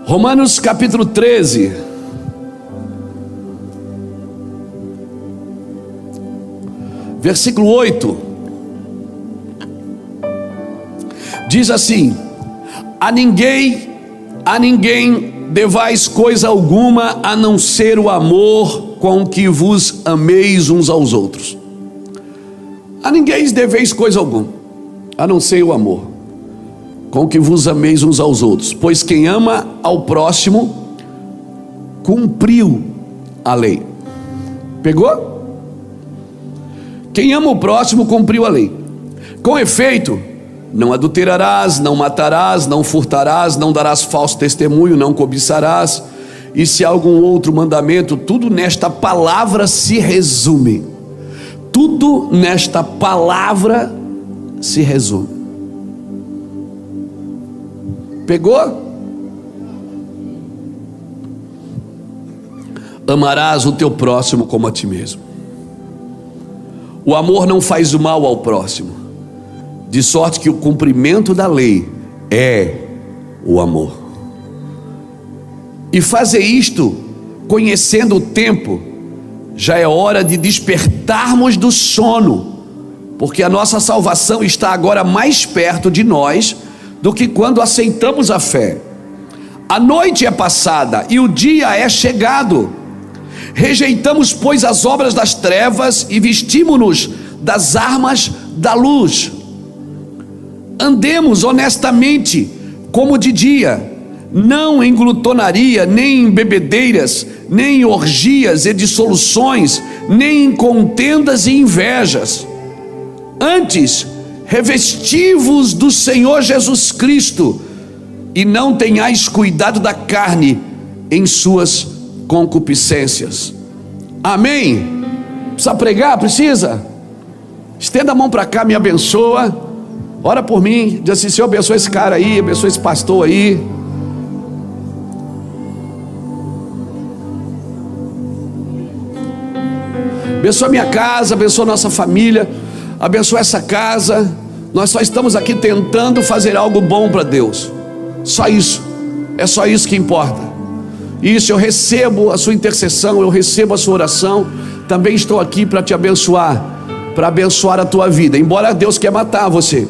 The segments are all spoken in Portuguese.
Romanos capítulo 13, versículo 8, diz assim: a ninguém devais coisa alguma, a não ser o amor com que vos ameis uns aos outros. A ninguém deveis coisa alguma, a não ser o amor com que vos ameis uns aos outros, pois quem ama ao próximo cumpriu a lei. Pegou? Quem ama o próximo cumpriu a lei. Com efeito, não adulterarás, não matarás, não furtarás, não darás falso testemunho, não cobiçarás, e se há algum outro mandamento, tudo nesta palavra se resume. Tudo nesta palavra se resume. Pegou? Amarás o teu próximo como a ti mesmo. O amor não faz o mal ao próximo, de sorte que o cumprimento da lei é o amor. E fazer isto, conhecendo o tempo, já é hora de despertarmos do sono, porque a nossa salvação está agora mais perto de nós do que quando aceitamos a fé. A noite é passada e o dia é chegado. Rejeitamos, pois, as obras das trevas e vestimos-nos das armas da luz. Andemos honestamente como de dia, não em glutonaria, nem em bebedeiras, nem em orgias e dissoluções, nem em contendas e invejas. Antes, revesti-vos do Senhor Jesus Cristo, e não tenhais cuidado da carne em suas concupiscências. Amém? Precisa pregar? Precisa? Estenda a mão para cá, me abençoa, ora por mim, diz assim: Senhor, abençoa esse cara aí, abençoa esse pastor aí. Abençoa minha casa, abençoa nossa família, abençoa essa casa. Nós só estamos aqui tentando fazer algo bom para Deus, só isso, é só isso que importa. Isso, eu recebo a sua intercessão, eu recebo a sua oração. Também estou aqui para te abençoar, para abençoar a tua vida. Embora Deus quer matar você,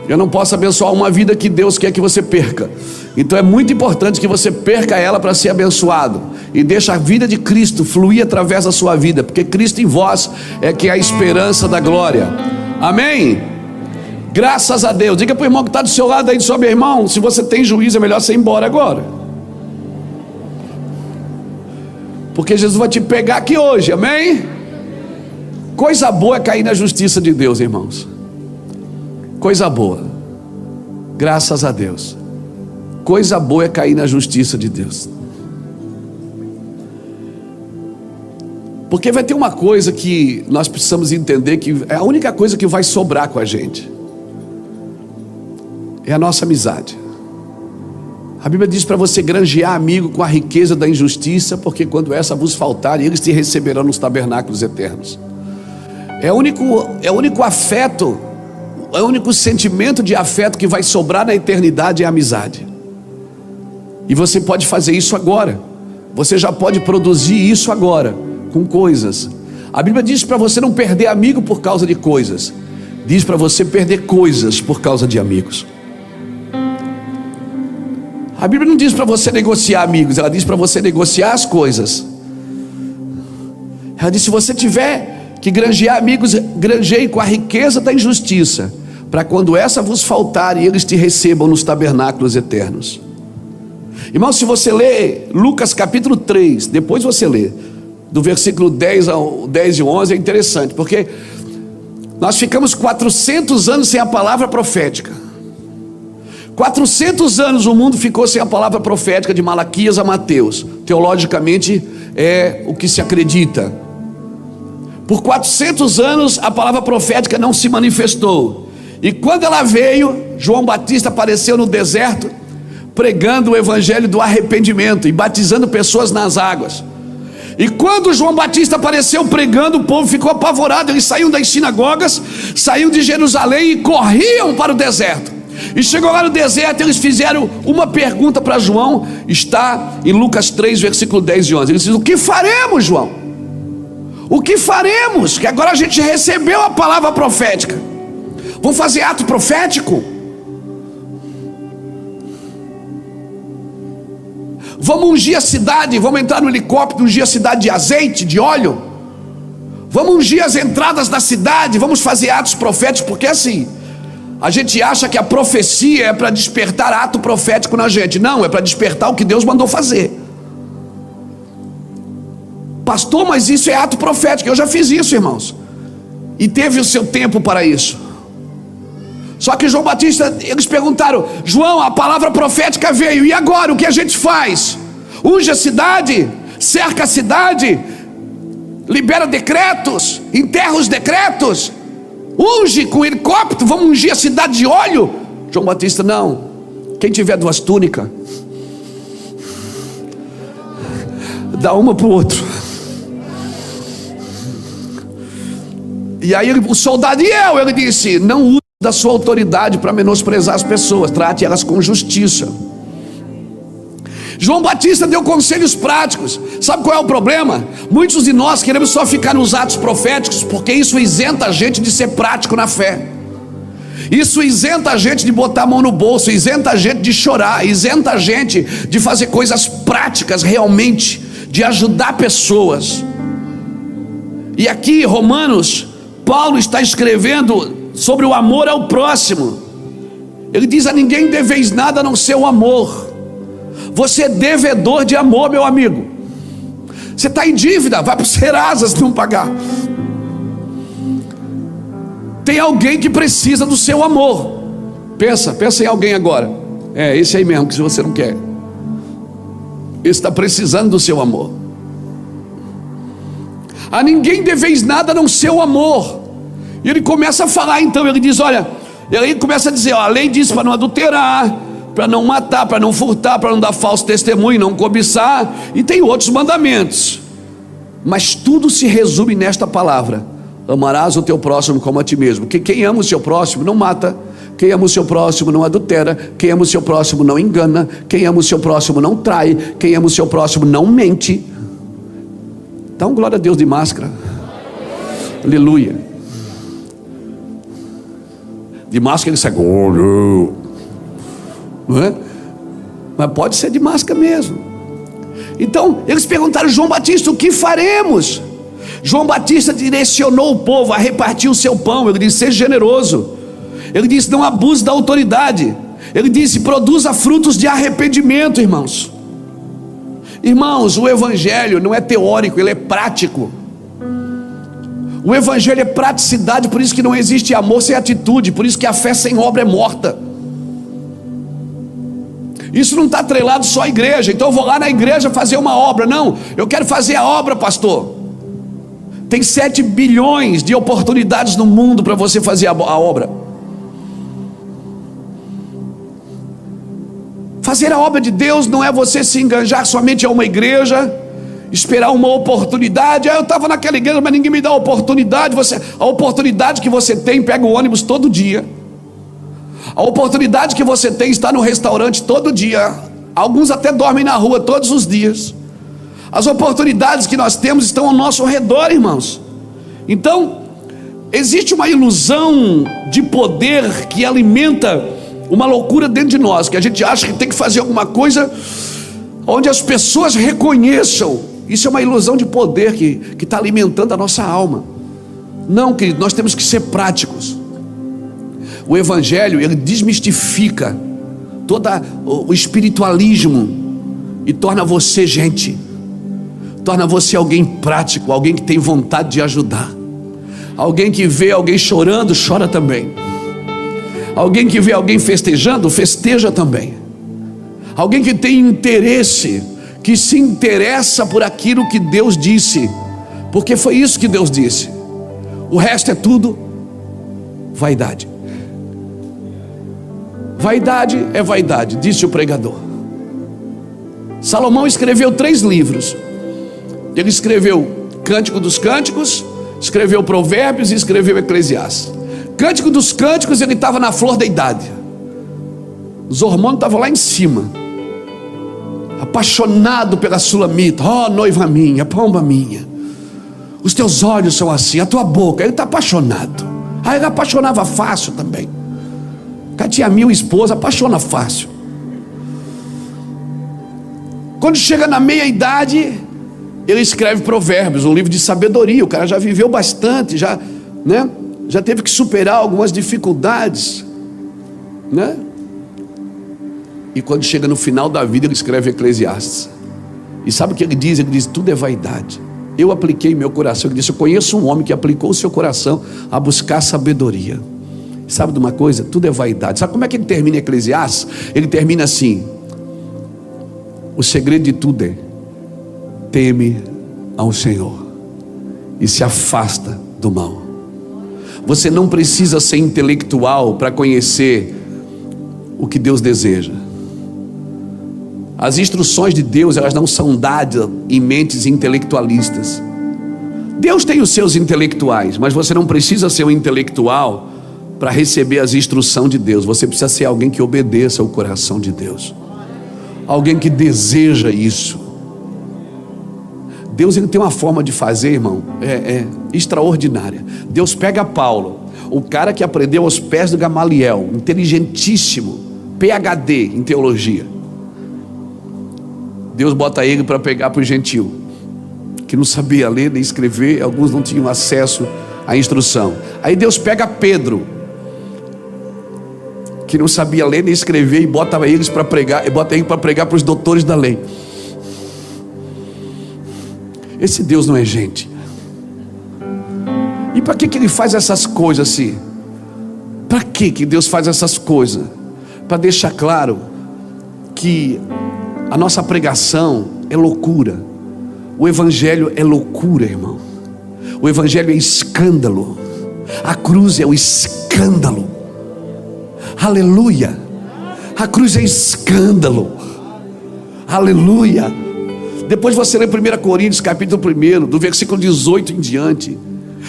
eu não posso abençoar uma vida que Deus quer que você perca. Então é muito importante que você perca ela para ser abençoado, e deixe a vida de Cristo fluir através da sua vida, porque Cristo em vós é que é a esperança da glória. Amém? Graças a Deus. Diga para o irmão que está do seu lado aí, só: meu irmão, se você tem juízo, é melhor você ir embora agora, porque Jesus vai te pegar aqui hoje. Amém? Coisa boa é cair na justiça de Deus, irmãos. Coisa boa, graças a Deus. Coisa boa é cair na justiça de Deus. Porque vai ter uma coisa que nós precisamos entender, que é a única coisa que vai sobrar com a gente, é a nossa amizade. A Bíblia diz para você granjear amigo com a riqueza da injustiça, porque quando essa vos faltar, eles te receberão nos tabernáculos eternos. É o único afeto, é o único sentimento de afeto que vai sobrar na eternidade, é a amizade. E você pode fazer isso agora. Você já pode produzir isso agora, com coisas. A Bíblia diz para você não perder amigo por causa de coisas, diz para você perder coisas por causa de amigos. A Bíblia não diz para você negociar amigos, ela diz para você negociar as coisas. Ela diz: se você tiver que granjear amigos, granjeie com a riqueza da injustiça, para quando essa vos faltar, eles te recebam nos tabernáculos eternos. Irmão, se você ler Lucas capítulo 3, depois você lê do versículo 10 e 11, é interessante, porque nós ficamos 400 anos sem a palavra profética. 400 anos o mundo ficou sem a palavra profética, de Malaquias a Mateus. Teologicamente é o que se acredita. Por 400 anos a palavra profética não se manifestou, e quando ela veio, João Batista apareceu no deserto, pregando o evangelho do arrependimento e batizando pessoas nas águas. E quando João Batista apareceu pregando, o povo ficou apavorado. Eles saíam das sinagogas, saíam de Jerusalém e corriam para o deserto. E chegou lá no deserto, eles fizeram uma pergunta para João, está em Lucas 3, versículo 10 e 11. Eles dizem: o que faremos, João? O que faremos? Que agora a gente recebeu a palavra profética. Vamos fazer ato profético? Vamos ungir a cidade, vamos entrar no helicóptero, ungir a cidade de azeite, de óleo. Vamos ungir as entradas da cidade, vamos fazer atos proféticos, porque assim, a gente acha que a profecia é para despertar ato profético na gente. Não, é para despertar o que Deus mandou fazer. Pastor, mas isso é ato profético. Eu já fiz isso, irmãos, e teve o seu tempo para isso. Só que João Batista, eles perguntaram: João, a palavra profética veio, e agora o que a gente faz? Unge a cidade, cerca a cidade, libera decretos, enterra os decretos, unge com helicóptero, vamos ungir a cidade de óleo? João Batista: não, quem tiver 2 túnicas, dá uma para o outro. E aí o soldadiel, ele disse: não use da sua autoridade para menosprezar as pessoas, trate elas com justiça. João Batista deu conselhos práticos. Sabe qual é o problema? Muitos de nós queremos só ficar nos atos proféticos, porque isso isenta a gente de ser prático na fé. Isso isenta a gente de botar a mão no bolso, isenta a gente de chorar, isenta a gente de fazer coisas práticas realmente, de ajudar pessoas. E aqui, Romanos, Paulo está escrevendo sobre o amor ao próximo. Ele diz: a ninguém deveis nada a não ser o amor. Você é devedor de amor, meu amigo. Você está em dívida, vai para o Serasa se não pagar. Tem alguém que precisa do seu amor. Pensa em alguém agora. É esse aí mesmo que você não quer. Esse está precisando do seu amor. A ninguém deveis nada a não ser o amor. E ele começa a falar, então, ele diz: olha, ele começa a dizer, ó, a lei diz para não adulterar, para não matar, para não furtar, para não dar falso testemunho, não cobiçar, e tem outros mandamentos, mas tudo se resume nesta palavra: amarás o teu próximo como a ti mesmo. Que quem ama o seu próximo não mata, quem ama o seu próximo não adultera, quem ama o seu próximo não engana, quem ama o seu próximo não trai, quem ama o seu próximo não mente. Dá um glória a Deus de máscara. Aleluia. De máscara ele sai, não é? Mas pode ser de máscara mesmo. Então eles perguntaram: João Batista, o que faremos? João Batista direcionou o povo a repartir o seu pão. Ele disse: seja generoso. Ele disse: não abuse da autoridade. Ele disse: produza frutos de arrependimento, irmãos. Irmãos, o evangelho não é teórico, ele é prático. O evangelho é praticidade, por isso que não existe amor sem atitude, por isso que a fé sem obra é morta. Isso não está atrelado só à igreja. Então eu vou lá na igreja fazer uma obra. Não, eu quero fazer a obra, pastor. Tem 7 bilhões de oportunidades no mundo para você fazer a obra. Fazer a obra de Deus não é você se enganjar somente a uma igreja, esperar uma oportunidade. Eu estava naquela igreja, mas ninguém me dá oportunidade. A oportunidade que você tem, pega o ônibus todo dia. A oportunidade que você tem, está no restaurante todo dia. Alguns até dormem na rua todos os dias. As oportunidades que nós temos estão ao nosso redor, irmãos. Então, existe uma ilusão de poder que alimenta uma loucura dentro de nós, que a gente acha que tem que fazer alguma coisa onde as pessoas reconheçam. Isso é uma ilusão de poder que está alimentando a nossa alma. Não, querido, nós temos que ser práticos. O evangelho, ele desmistifica todo o espiritualismo e torna você gente, torna você alguém prático, alguém que tem vontade de ajudar, alguém que vê alguém chorando, chora também, alguém que vê alguém festejando, festeja também, alguém que tem interesse, que se interessa por aquilo que Deus disse, porque foi isso que Deus disse. O resto é tudo vaidade. Vaidade é vaidade, disse o pregador. Salomão escreveu 3 livros. Ele escreveu Cântico dos Cânticos, escreveu Provérbios e escreveu Eclesiastes. Cântico dos Cânticos, ele estava na flor da idade. Os hormônios estavam lá em cima. Apaixonado pela sulamita. Ó, noiva minha, pomba minha. Os teus olhos são assim, a tua boca. Ele está apaixonado. Aí ele apaixonava fácil também. O cara tinha 1000 esposas, apaixona fácil. Quando chega na meia-idade, ele escreve Provérbios, um livro de sabedoria. O cara já viveu bastante, já teve que superar algumas dificuldades, né? E quando chega no final da vida, ele escreve Eclesiastes. E sabe o que ele diz? Ele diz: tudo é vaidade. Eu apliquei meu coração. Ele disse: eu conheço um homem que aplicou o seu coração a buscar sabedoria. Sabe de uma coisa? Tudo é vaidade. Sabe como é que ele termina Eclesiastes? Ele termina assim: o segredo de tudo é: teme ao Senhor e se afasta do mal. Você não precisa ser intelectual para conhecer o que Deus deseja. As instruções de Deus, elas não são dadas em mentes intelectualistas. Deus tem os seus intelectuais, mas você não precisa ser um intelectual para receber as instruções de Deus. Você precisa ser alguém que obedeça ao coração de Deus, alguém que deseja isso. Deus, ele tem uma forma de fazer, irmão, extraordinária. Deus pega Paulo, o cara que aprendeu aos pés do Gamaliel, inteligentíssimo, PhD em teologia. Deus bota ele para pegar para o gentil, que não sabia ler nem escrever, alguns não tinham acesso à instrução. Aí Deus pega Pedro, que não sabia ler nem escrever, e bota ele para pregar para os doutores da lei. Esse Deus não é gente. E para que ele faz essas coisas assim? Para que Deus faz essas coisas? Para deixar claro que a nossa pregação é loucura. O evangelho é loucura, irmão. O evangelho é escândalo. A cruz é o escândalo. Aleluia. A cruz é escândalo. Aleluia. Depois você lê 1 Coríntios capítulo 1, do versículo 18 em diante.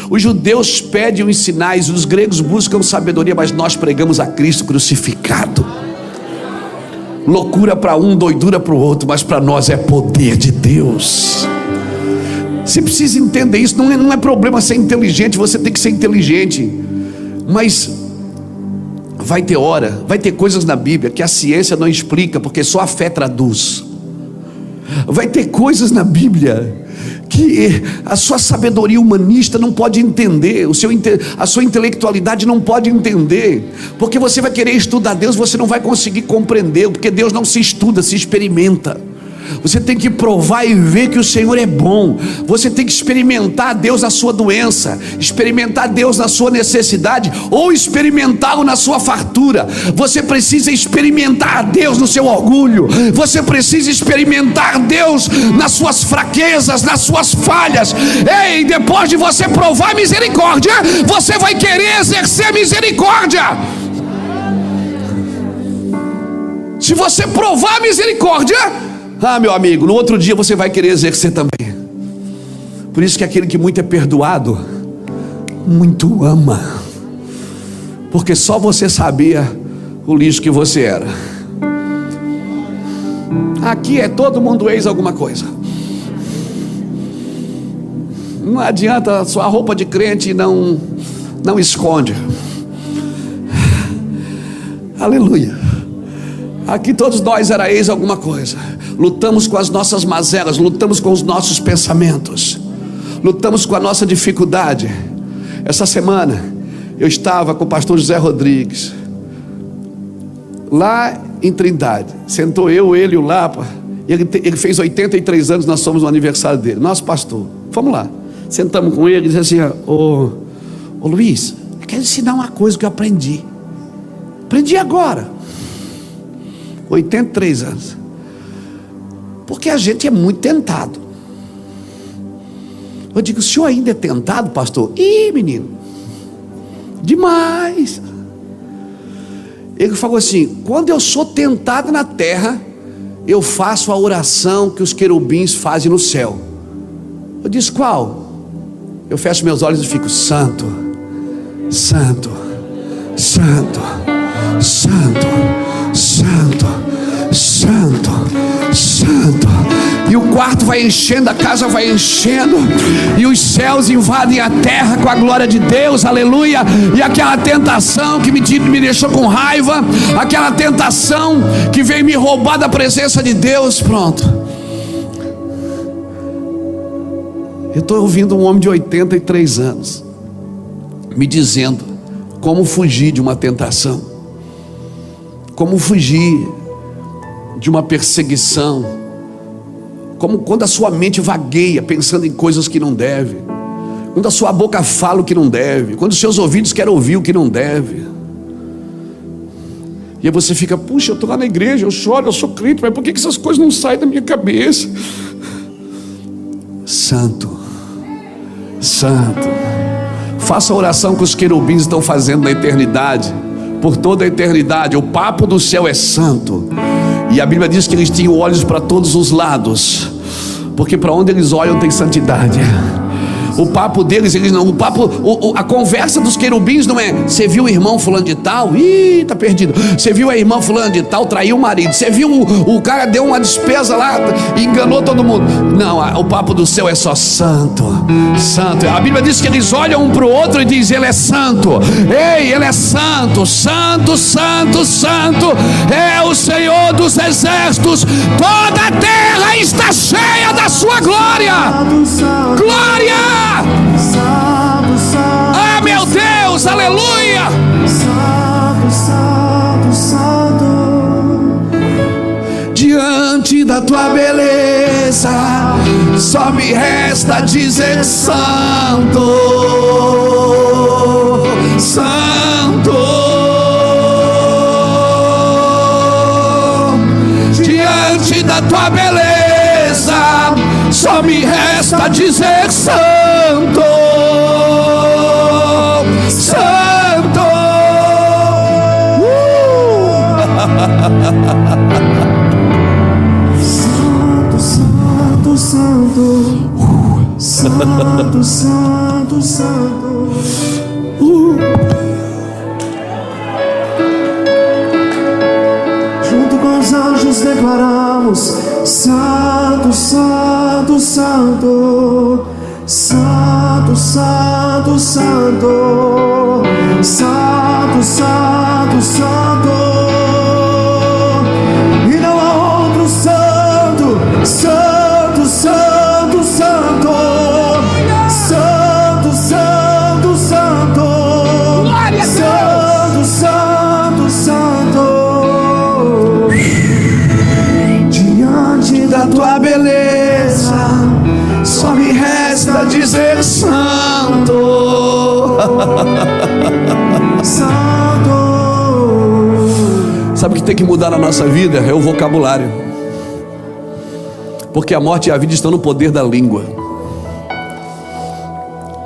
Os judeus pedem os sinais, os gregos buscam sabedoria, mas nós pregamos a Cristo crucificado. Loucura para um, doidura para o outro, mas para nós é poder de Deus. Você precisa entender isso. Não é problema ser inteligente, você tem que ser inteligente. Mas vai ter hora, vai ter coisas na Bíblia que a ciência não explica, porque só a fé traduz. Vai ter coisas na Bíblia que a sua sabedoria humanista não pode entender, a sua intelectualidade não pode entender, porque você vai querer estudar Deus, você não vai conseguir compreender, porque Deus não se estuda, se experimenta. Você tem que provar e ver que o Senhor é bom. Você tem que experimentar Deus na sua doença, experimentar Deus na sua necessidade, ou experimentá-lo na sua fartura. Você precisa experimentar Deus no seu orgulho. Você precisa experimentar Deus nas suas fraquezas, nas suas falhas. Ei, depois de você provar misericórdia, você vai querer exercer misericórdia. Se você provar misericórdia, meu amigo, no outro dia você vai querer exercer também. Por isso que aquele que muito é perdoado, muito ama. Porque só você sabia o lixo que você era. Aqui é todo mundo ex alguma coisa. Não adianta, a sua roupa de crente não esconde. Aleluia. Aqui todos nós era ex alguma coisa. Lutamos com as nossas mazelas, lutamos com os nossos pensamentos, lutamos com a nossa dificuldade. Essa semana eu estava com o pastor José Rodrigues lá em Trindade. Sentou eu, ele e o Lapa. Ele fez 83 anos, nós somos no aniversário dele. Nosso pastor, vamos lá. Sentamos com ele e disse assim: ô Luiz, eu quero ensinar uma coisa que eu aprendi agora, 83 anos. Porque a gente é muito tentado. Eu digo: o senhor ainda é tentado, pastor? Ih, menino, demais. Ele falou assim: quando eu sou tentado na terra, eu faço a oração que os querubins fazem no céu. Eu disse: qual? Eu fecho meus olhos e fico: santo, santo, santo, santo, santo, santo, santo. E o quarto vai enchendo, a casa vai enchendo, e os céus invadem a terra com a glória de Deus, aleluia. E aquela tentação que me deixou com raiva, aquela tentação que veio me roubar da presença de Deus, pronto. Eu estou ouvindo um homem de 83 anos me dizendo como fugir de uma tentação, como fugir de uma perseguição, como quando a sua mente vagueia pensando em coisas que não deve, quando a sua boca fala o que não deve, quando os seus ouvidos querem ouvir o que não deve. E aí você fica, puxa, eu estou lá na igreja, eu choro, eu sou crente, mas por que essas coisas não saem da minha cabeça? Santo, santo. Faça a oração que os querubins estão fazendo na eternidade, por toda a eternidade. O papo do céu é santo. E a Bíblia diz que eles tinham olhos para todos os lados, porque para onde eles olham tem santidade. O papo deles, eles não, a conversa dos querubins não é: você viu o irmão fulano de tal? Ih, tá perdido. Você viu a irmã fulano de tal, traiu o marido. Você viu o cara deu uma despesa lá e enganou todo mundo. Não, o papo do céu é só santo, santo. A Bíblia diz que eles olham um para o outro e dizem: ele é santo. Ei, ele é santo, santo, santo, santo. É o Senhor dos exércitos. Toda a terra está cheia da sua glória. Glória! Ah, meu Deus, aleluia! Santo, santo, santo. Diante da tua beleza, só me resta dizer santo, santo. Diante da tua beleza, só me resta dizer santo, santo. Santo, santo, santo. Santo, santo, santo. Junto com os anjos declaramos: santo, santo, santo. Santo, santo, santo. Santo, santo, santo. E não há outro santo. Santo, santo, santo. Santo, santo, santo. Santo, santo, santo. Diante Da tua beleza, só me resta dizer santo. santo. Sabe o que tem que mudar na nossa vida? É o vocabulário. Porque a morte e a vida estão no poder da língua.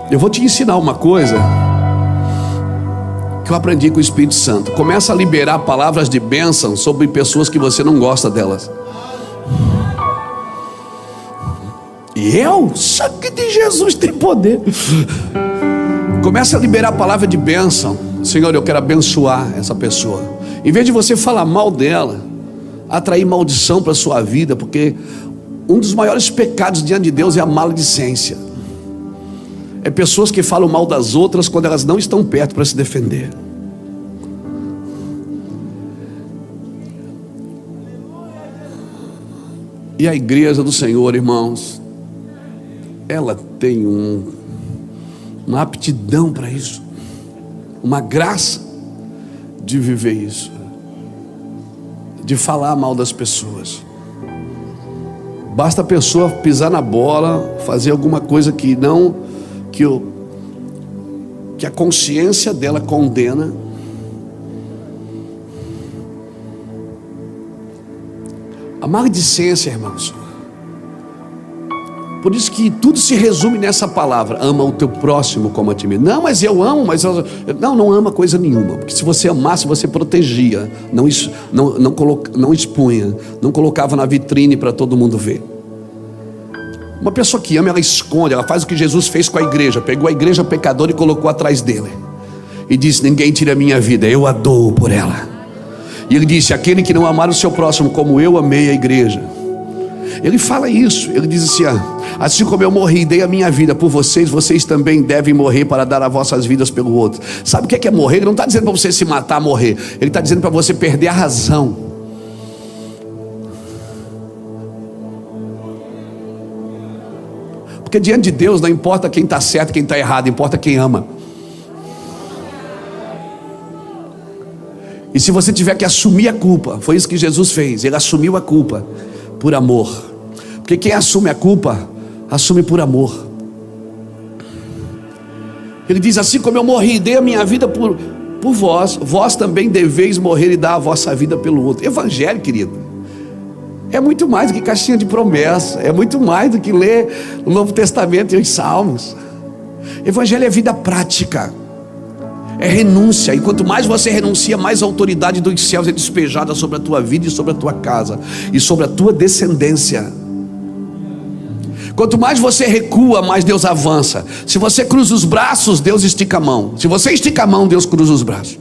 Eu vou te ensinar uma coisa que eu aprendi com o Espírito Santo. Começa a liberar palavras de bênção sobre pessoas que você não gosta delas. E o sangue de Jesus tem poder. Começa a liberar a palavra de bênção. Senhor, eu quero abençoar essa pessoa. Em vez de você falar mal dela, atrair maldição para a sua vida, porque um dos maiores pecados diante de Deus é a maledicência. É pessoas que falam mal das outras quando elas não estão perto para se defender. E a igreja do Senhor, irmãos, ela tem uma aptidão para isso, uma graça de viver isso, de falar mal das pessoas. Basta a pessoa pisar na bola, fazer alguma coisa que a consciência dela condena. A maledicência, irmãos. Por isso que tudo se resume nessa palavra: ama o teu próximo como a ti mesmo. Não, mas eu amo, não ama coisa nenhuma. Porque se você amasse, você protegia, não expunha, não colocava na vitrine para todo mundo ver. Uma pessoa que ama, ela esconde, ela faz o que Jesus fez com a igreja. Pegou a igreja pecadora e colocou atrás dele, e disse: ninguém tira a minha vida, eu a dou por ela. E ele disse: aquele que não amar o seu próximo como eu amei a igreja. Ele fala isso, ele diz assim: assim como eu morri e dei a minha vida por vocês, vocês também devem morrer para dar as vossas vidas pelo outro. Sabe o que é morrer? Ele não está dizendo para você se matar, morrer. Ele está dizendo para você perder a razão. Porque diante de Deus não importa quem está certo, quem está errado, importa quem ama. E se você tiver que assumir a culpa, foi isso que Jesus fez, ele assumiu a culpa por amor. Porque quem assume a culpa, assume por amor. Ele diz: assim como eu morri e dei a minha vida por vós, vós também deveis morrer e dar a vossa vida pelo outro. Evangelho, querido, é muito mais do que caixinha de promessa, é muito mais do que ler o Novo Testamento e os Salmos. Evangelho é vida prática, é renúncia. E quanto mais você renuncia, mais a autoridade dos céus é despejada sobre a tua vida e sobre a tua casa e sobre a tua descendência. Quanto mais você recua, mais Deus avança. Se você cruza os braços, Deus estica a mão. Se você estica a mão, Deus cruza os braços.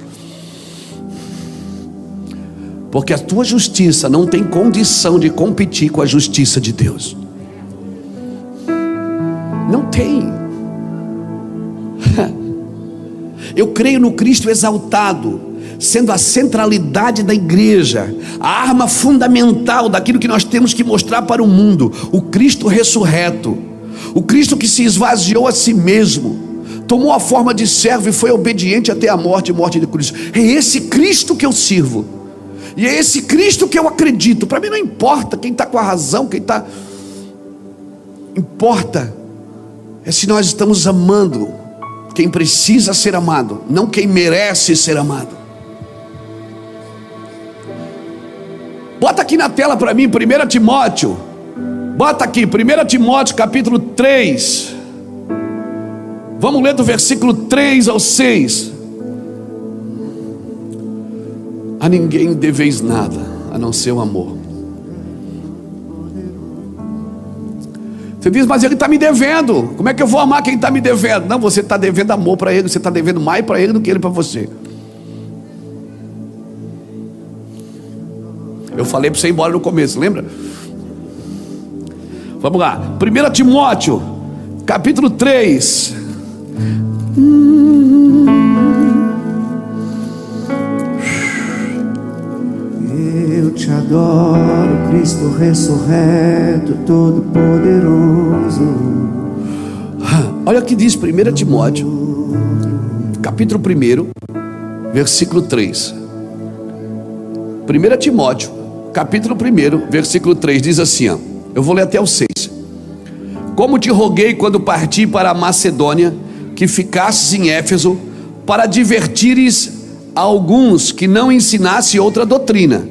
Porque a tua justiça não tem condição de competir com a justiça de Deus. Não tem. Eu creio no Cristo exaltado, sendo a centralidade da igreja, a arma fundamental daquilo que nós temos que mostrar para o mundo. O Cristo ressurreto, o Cristo que se esvaziou a si mesmo, tomou a forma de servo e foi obediente até a morte e morte de cruz. É esse Cristo que eu sirvo, e é esse Cristo que eu acredito. Para mim não importa quem está com a razão, quem está... Importa é se nós estamos amando quem precisa ser amado, não quem merece ser amado. Bota aqui na tela para mim 1 Timóteo. Bota aqui 1 Timóteo capítulo 3. Vamos ler do versículo 3 ao 6. A ninguém deveis nada, a não ser o amor. Você diz: mas ele está me devendo. Como é que eu vou amar quem está me devendo? Não, você está devendo amor para ele. Você está devendo mais para ele do que ele para você. Eu falei para você ir embora no começo, lembra? Vamos lá, 1 Timóteo capítulo 3. Eu te adoro, Cristo ressurreto, todo-poderoso. Olha o que diz 1 Timóteo capítulo 1, versículo 3. 1 Timóteo capítulo 1, versículo 3 diz assim, ó, eu vou ler até o 6. Como te roguei quando parti para a Macedônia, que ficasses em Éfeso, para advertires a alguns que não ensinasse outra doutrina,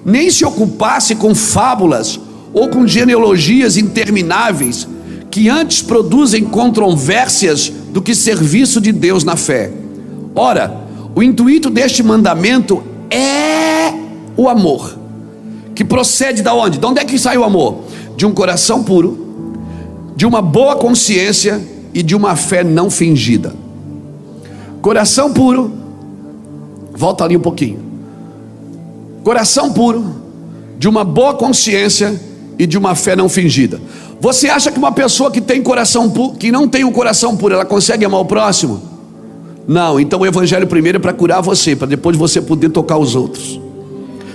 nem se ocupasse com fábulas ou com genealogias intermináveis, que antes produzem controvérsias do que serviço de Deus na fé. Ora, o intuito deste mandamento é o amor, que procede da onde? De onde é que sai o amor? De um coração puro, de uma boa consciência e de uma fé não fingida. Coração puro, volta ali um pouquinho. Coração puro, de uma boa consciência e de uma fé não fingida. Você acha que uma pessoa que tem coração puro, que não tem um coração puro, ela consegue amar o próximo? Não. Então o evangelho primeiro é para curar você, para depois você poder tocar os outros.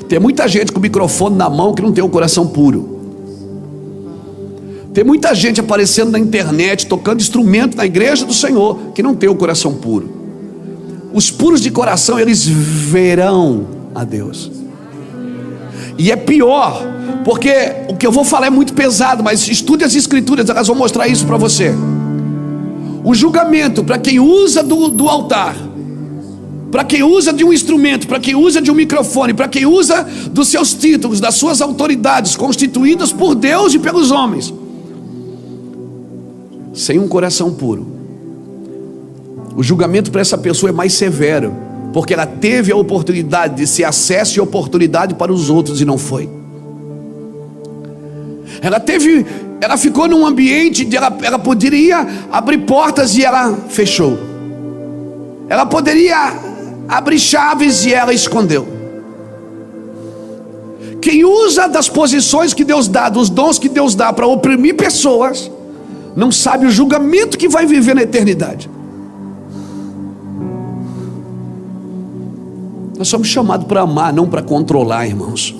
Tem muita gente com o microfone na mão que não tem um coração puro. Tem muita gente aparecendo na internet, tocando instrumento na igreja do Senhor, que não tem o coração puro. Os puros de coração, eles verão a Deus. E é pior, porque o que eu vou falar é muito pesado, mas estude as escrituras, elas vão mostrar isso para você. O julgamento para quem usa do altar, para quem usa de um instrumento, para quem usa de um microfone, para quem usa dos seus títulos, das suas autoridades constituídas por Deus e pelos homens, sem um coração puro, o julgamento para essa pessoa é mais severo, porque ela teve a oportunidade de ser acesso e oportunidade para os outros e não foi. Ela ficou num ambiente de ela poderia abrir portas e ela fechou. Ela poderia abrir chaves e ela escondeu. quem usa das posições que Deus dá, dos dons que Deus dá para oprimir pessoas, não sabe o julgamento que vai viver na eternidade. Nós somos chamados para amar, não para controlar, irmãos.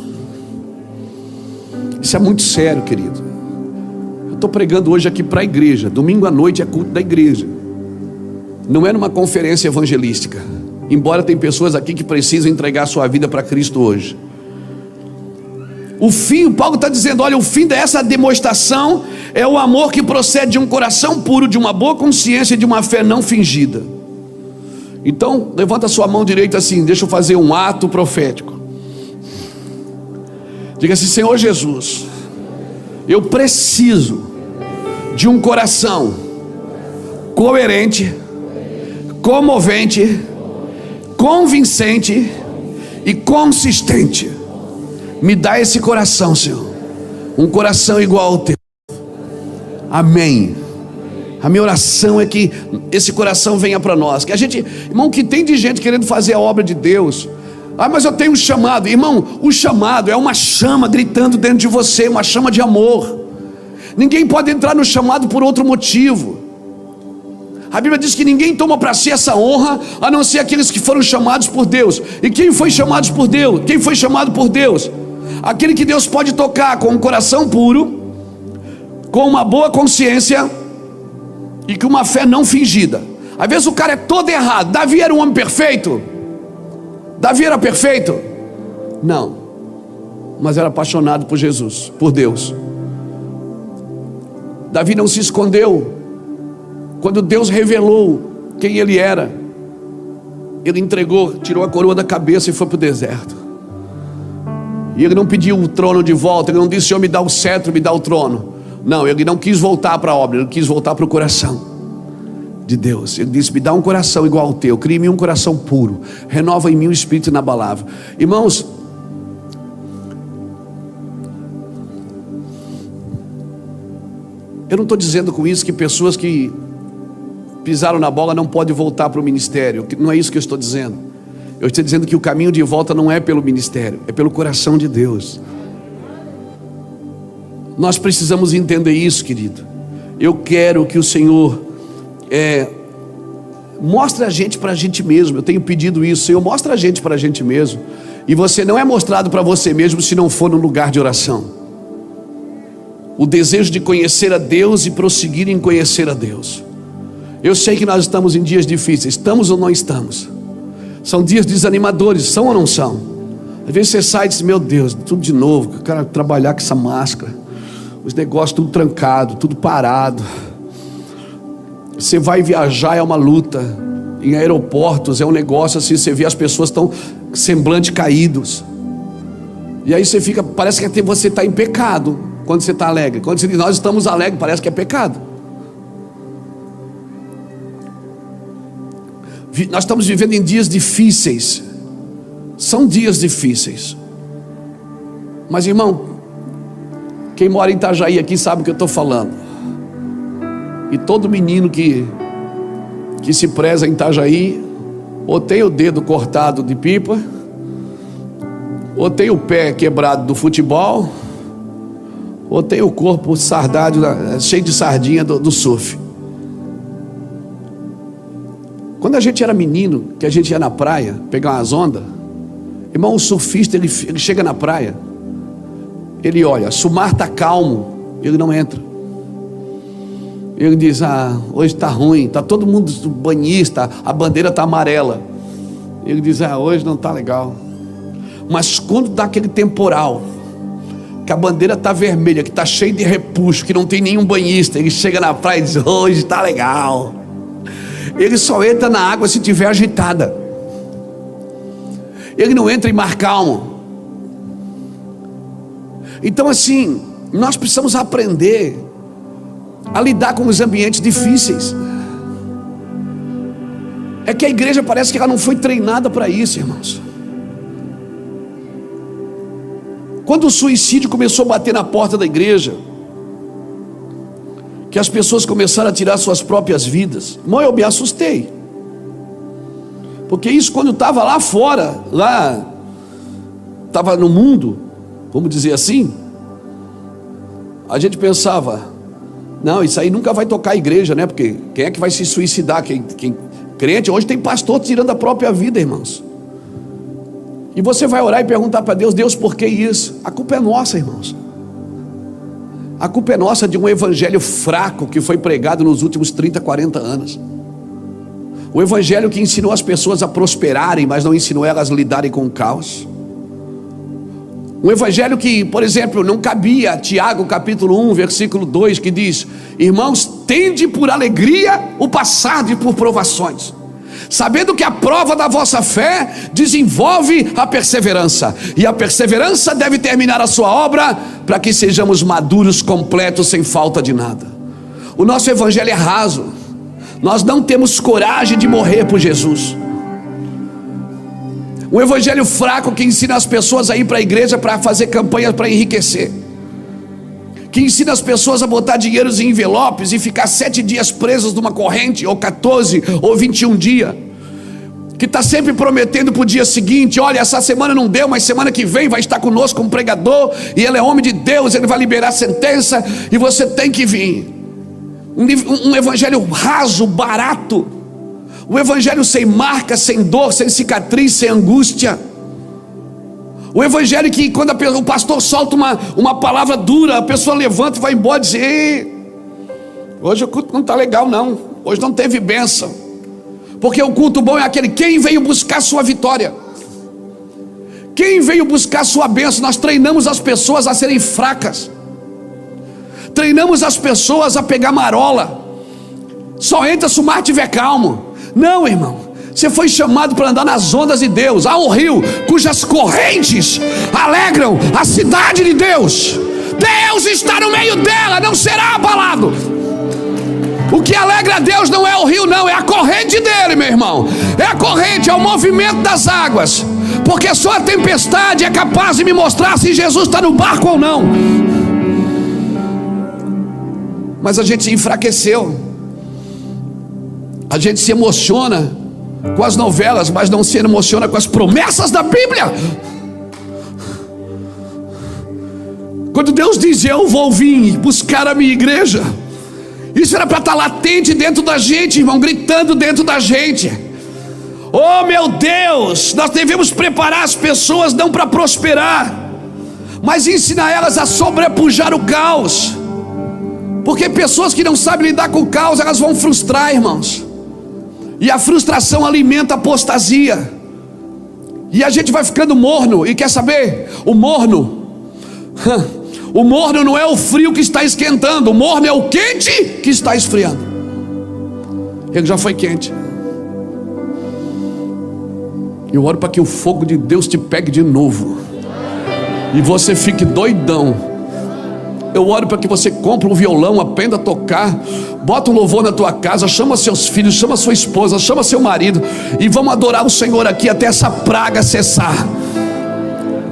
Isso é muito sério, querido. Eu estou pregando hoje aqui para a igreja. Domingo à noite é culto da igreja. Não é numa conferência evangelística. Embora tem pessoas aqui que precisam entregar sua vida para Cristo hoje. O fim, Paulo está dizendo, olha, o fim dessa demonstração é o amor que procede de um coração puro, de uma boa consciência e de uma fé não fingida. Então, levanta sua mão direita assim, deixa eu fazer um ato profético. Diga assim: Senhor Jesus, eu preciso de um coração coerente, comovente, convincente e consistente. Me dá esse coração, Senhor, um coração igual ao teu. Amém. A minha oração é que esse coração venha para nós. Que a gente, irmão, que tem de gente querendo fazer a obra de Deus. Ah, mas eu tenho um chamado. Irmão, o chamado é uma chama gritando dentro de você, uma chama de amor. Ninguém pode entrar no chamado por outro motivo. A Bíblia diz que ninguém toma para si essa honra, a não ser aqueles que foram chamados por Deus. E quem foi chamado por Deus? Quem foi chamado por Deus? Aquele que Deus pode tocar com um coração puro, com uma boa consciência e com uma fé não fingida. Às vezes o cara é todo errado. Davi era um homem perfeito? Davi era perfeito? Não. Mas era apaixonado por Jesus, por Deus. Davi não se escondeu. Quando Deus revelou quem ele era, ele entregou, tirou a coroa da cabeça e foi para o deserto. E ele não pediu o trono de volta. Ele não disse: Senhor, me dá o cetro, me dá o trono. Não, ele não quis voltar para a obra. Ele quis voltar para o coração de Deus. Ele disse: me dá um coração igual ao teu. Cria em mim um coração puro. Renova em mim um espírito inabalável. Irmãos, eu não estou dizendo com isso que pessoas que pisaram na bola não podem voltar para o ministério. Não é isso que eu estou dizendo. Eu estou dizendo que o caminho de volta não é pelo ministério, é pelo coração de Deus. Nós precisamos entender isso, querido. Eu quero que o Senhor mostre a gente para a gente mesmo. Eu tenho pedido isso: Senhor, mostra a gente para a gente mesmo. E você não é mostrado para você mesmo se não for no lugar de oração. O desejo de conhecer a Deus e prosseguir em conhecer a Deus. Eu sei que nós estamos em dias difíceis. Estamos ou não estamos? São dias desanimadores, são ou não são? Às vezes você sai e diz: meu Deus, tudo de novo. Eu quero trabalhar com essa máscara, os negócios tudo trancado, tudo parado. Você vai viajar, é uma luta. Em aeroportos é um negócio assim, você vê as pessoas estão semblante caídos. E aí você fica, parece que você está em pecado quando você está alegre. Quando você diz: nós estamos alegres, parece que é pecado. Nós estamos vivendo em dias difíceis. São dias difíceis. Mas, irmão, quem mora em Itajaí aqui sabe o que eu estou falando. E todo menino que se preza em Itajaí, ou tem o dedo cortado de pipa, ou tem o pé quebrado do futebol, ou tem o corpo sardado, cheio de sardinha do surf. Quando a gente era menino, que a gente ia na praia pegar umas ondas, irmão, o surfista ele chega na praia, ele olha, se o mar está calmo, ele não entra. Ele diz: ah, hoje está ruim, está todo mundo banhista, a bandeira está amarela. Ele diz: ah, hoje não está legal. Mas quando dá aquele temporal, que a bandeira está vermelha, que está cheio de repuxo, que não tem nenhum banhista, ele chega na praia e diz: hoje está legal. Ele só entra na água se tiver agitada. Ele não entra em mar calmo. Então assim, nós precisamos aprender a lidar com os ambientes difíceis. É que a igreja parece que ela não foi treinada para isso, irmãos. Quando o suicídio começou a bater na porta da igreja, que as pessoas começaram a tirar suas próprias vidas, irmão, eu me assustei. Porque isso, quando eu estava lá fora, lá estava no mundo, vamos dizer assim, a gente pensava, não, isso aí nunca vai tocar a igreja, né? Porque quem é que vai se suicidar? Crente, hoje tem pastor tirando a própria vida, irmãos. E você vai orar e perguntar para Deus, Deus, por que isso? A culpa é nossa, irmãos. A culpa é nossa de um evangelho fraco que foi pregado nos últimos 30, 40 anos. O evangelho que ensinou as pessoas a prosperarem, mas não ensinou elas a lidarem com o caos. Um evangelho que, por exemplo, não cabia a Tiago capítulo 1, versículo 2, que diz: irmãos, tende por alegria o passar por provações, sabendo que a prova da vossa fé desenvolve a perseverança, e a perseverança deve terminar a sua obra, para que sejamos maduros, completos, sem falta de nada. O nosso evangelho é raso. Nós não temos coragem de morrer por Jesus. Um evangelho fraco que ensina as pessoas a ir para a igreja para fazer campanha para enriquecer, que ensina as pessoas a botar dinheiros em envelopes e ficar 7 dias presos numa corrente, ou 14, ou 21 dias, que está sempre prometendo para o dia seguinte: olha, essa semana não deu, mas semana que vem vai estar conosco um pregador, e ele é homem de Deus, ele vai liberar a sentença, e você tem que vir. Um evangelho raso, barato, um evangelho sem marca, sem dor, sem cicatriz, sem angústia. O evangelho que quando o pastor solta uma palavra dura, a pessoa levanta e vai embora e diz: ei, hoje o culto não está legal não, hoje não teve bênção. Porque o culto bom é aquele, quem veio buscar sua vitória, quem veio buscar sua bênção. Nós treinamos as pessoas a serem fracas, treinamos as pessoas a pegar marola. Só entra se o mar estiver calmo. Não, irmão, você foi chamado para andar nas ondas de Deus. Há um rio cujas correntes alegram a cidade de Deus. Deus está no meio dela, não será abalado. O que alegra a Deus não é o rio não, é a corrente dele, meu irmão. É a corrente, é o movimento das águas. Porque só a tempestade é capaz de me mostrar se Jesus está no barco ou não. Mas a gente se enfraqueceu. A gente se emociona com as novelas, mas não se emociona com as promessas da Bíblia. Quando Deus diz: eu vou vir buscar a minha igreja, isso era para estar latente dentro da gente, irmão, gritando dentro da gente. Oh meu Deus, nós devemos preparar as pessoas não para prosperar, mas ensinar elas a sobrepujar o caos. Porque pessoas que não sabem lidar com o caos, elas vão frustrar, irmãos. E a frustração alimenta a apostasia. E a gente vai ficando morno. E quer saber? O morno não é o frio que está esquentando. O morno é o quente que está esfriando. Ele já foi quente. Eu oro para que o fogo de Deus te pegue de novo e você fique doidão. Eu oro para que você compre um violão, aprenda a tocar, bota um louvor na tua casa, chama seus filhos, chama sua esposa, chama seu marido, e vamos adorar o Senhor aqui até essa praga cessar.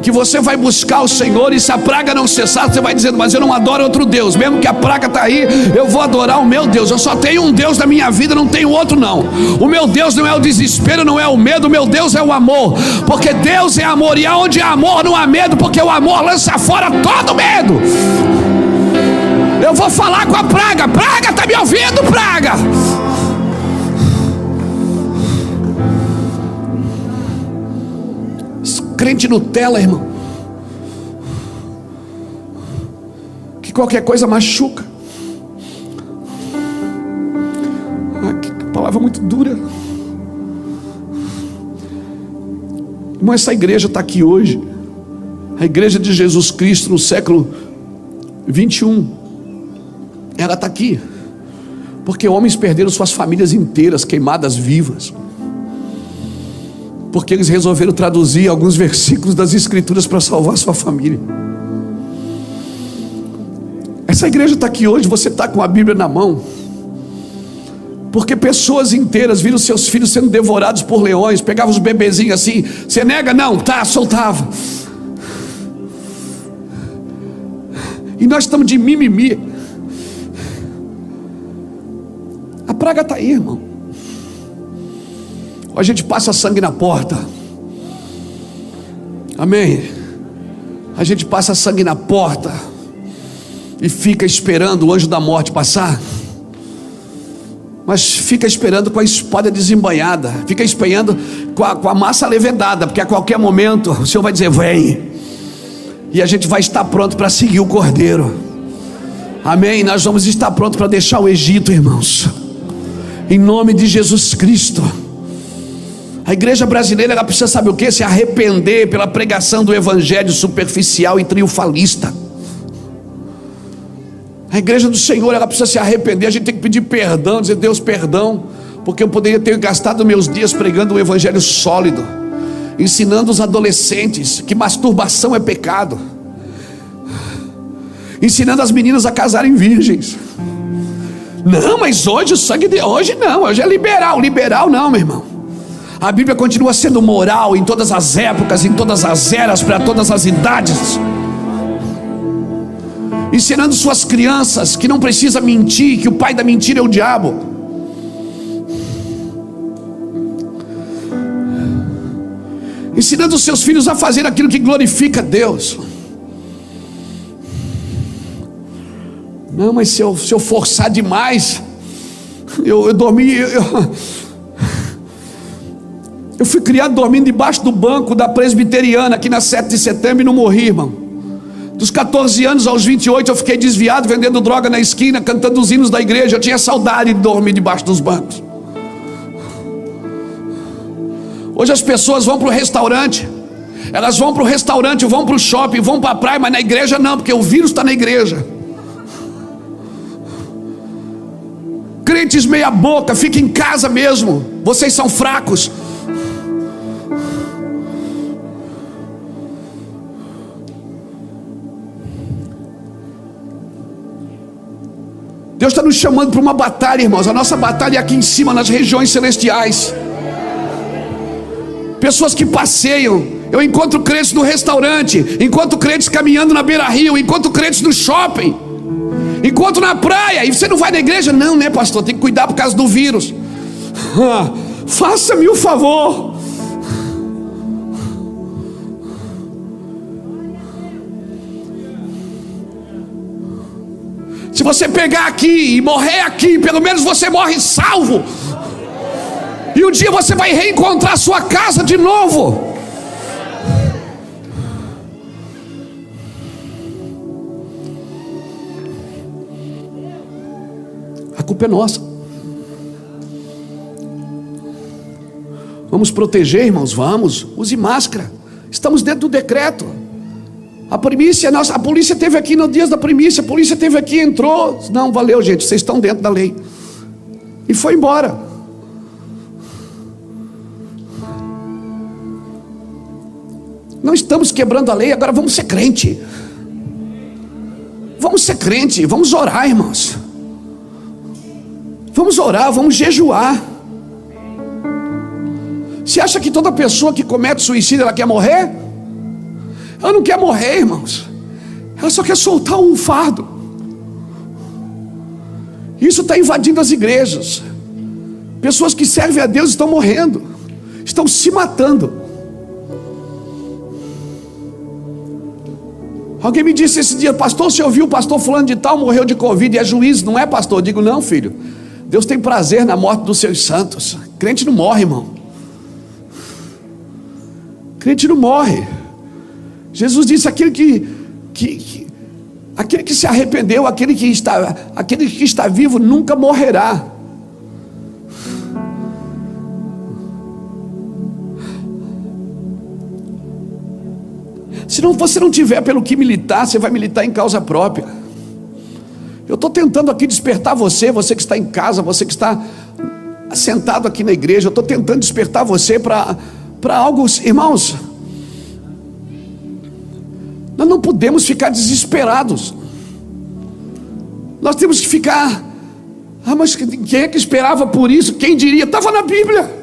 Que você vai buscar o Senhor, e se a praga não cessar, você vai dizendo: mas eu não adoro outro Deus, mesmo que a praga está aí, eu vou adorar o meu Deus. Eu só tenho um Deus na minha vida, não tenho outro não. O meu Deus não é o desespero, não é o medo, o meu Deus é o amor. Porque Deus é amor, e aonde há amor não há medo, porque o amor lança fora todo medo. Eu vou falar com a praga. Praga, está me ouvindo, praga? Crente Nutella, irmão, que qualquer coisa machuca. Que palavra muito dura. Irmão, essa igreja está aqui hoje, a igreja de Jesus Cristo no século 21. Ela está aqui porque homens perderam suas famílias inteiras, queimadas vivas, porque eles resolveram traduzir alguns versículos das Escrituras para salvar sua família. Essa igreja está aqui hoje, você está com a Bíblia na mão, porque pessoas inteiras viram seus filhos sendo devorados por leões, pegavam os bebezinhos assim: você nega? Não, tá, soltava. E nós estamos de mimimi. A praga está aí, irmão. A gente passa sangue na porta. Amém. A gente passa sangue na porta e fica esperando o anjo da morte passar, mas fica esperando com a espada desembainhada, fica esperando com a massa levedada, porque a qualquer momento o Senhor vai dizer: vem, e a gente vai estar pronto para seguir o Cordeiro. Amém? Nós vamos estar prontos para deixar o Egito, irmãos, em nome de Jesus Cristo. A igreja brasileira, ela precisa, sabe o que? Se arrepender pela pregação do evangelho superficial e triunfalista. A igreja do Senhor, ela precisa se arrepender. A gente tem que pedir perdão, dizer: Deus, perdão, porque eu poderia ter gastado meus dias pregando um evangelho sólido, ensinando os adolescentes que masturbação é pecado, ensinando as meninas a casarem virgens. Não, mas hoje o sangue de hoje não, hoje é liberal. Liberal não, meu irmão. A Bíblia continua sendo moral em todas as épocas, em todas as eras, para todas as idades, ensinando suas crianças que não precisa mentir, que o pai da mentira é o diabo. Ensinando os seus filhos a fazer aquilo que glorifica a Deus. Não, mas se eu forçar demais, eu dormi, eu fui criado dormindo debaixo do banco da presbiteriana aqui na 7 de setembro e não morri, irmão. Dos 14 anos aos 28 eu fiquei desviado, vendendo droga na esquina, cantando os hinos da igreja. Eu tinha saudade de dormir debaixo dos bancos. Hoje as pessoas vão para o restaurante, elas vão para o restaurante, vão para o shopping, vão para a praia, mas na igreja não, porque o vírus está na igreja. Crentes meia boca, fiquem em casa mesmo, vocês são fracos. Deus está nos chamando para uma batalha, irmãos. A nossa batalha é aqui em cima, nas regiões celestiais. Pessoas que passeiam, eu encontro crentes no restaurante, encontro crentes caminhando na beira-rio, encontro crentes no shopping, encontro na praia. E você não vai na igreja? Não, né, pastor? Tem que cuidar por causa do vírus. Faça-me o favor. Se você pegar aqui e morrer aqui, pelo menos você morre salvo. E um dia você vai reencontrar sua casa de novo. A culpa é nossa. Vamos proteger, irmãos, vamos. Use máscara. Estamos dentro do decreto. A primícia, a polícia esteve aqui no dia da primícia, a polícia esteve aqui, entrou. Não, valeu, gente, vocês estão dentro da lei. E foi embora. Não estamos quebrando a lei, agora vamos ser crente. Vamos ser crente, vamos orar, irmãos. Vamos orar, vamos jejuar. Você acha que toda pessoa que comete suicídio, ela quer morrer? Ela não quer morrer, irmãos. Ela só quer soltar um fardo. Isso está invadindo as igrejas. Pessoas que servem a Deus estão morrendo, estão se matando. Alguém me disse esse dia: pastor, você ouviu o pastor fulano de tal morreu de Covid e é juiz, não é, pastor? Eu digo: não, filho, Deus tem prazer na morte dos seus santos. Crente não morre, irmão. Crente não morre. Jesus disse: aquele que se arrependeu, aquele que está vivo nunca morrerá. Se você não tiver pelo que militar, você vai militar em causa própria. Eu estou tentando aqui despertar você que está em casa, você que está sentado aqui na igreja. Eu estou tentando despertar você para algo, irmãos. Nós não podemos ficar desesperados. Nós temos que ficar: mas quem é que esperava por isso? Quem diria? Estava na Bíblia.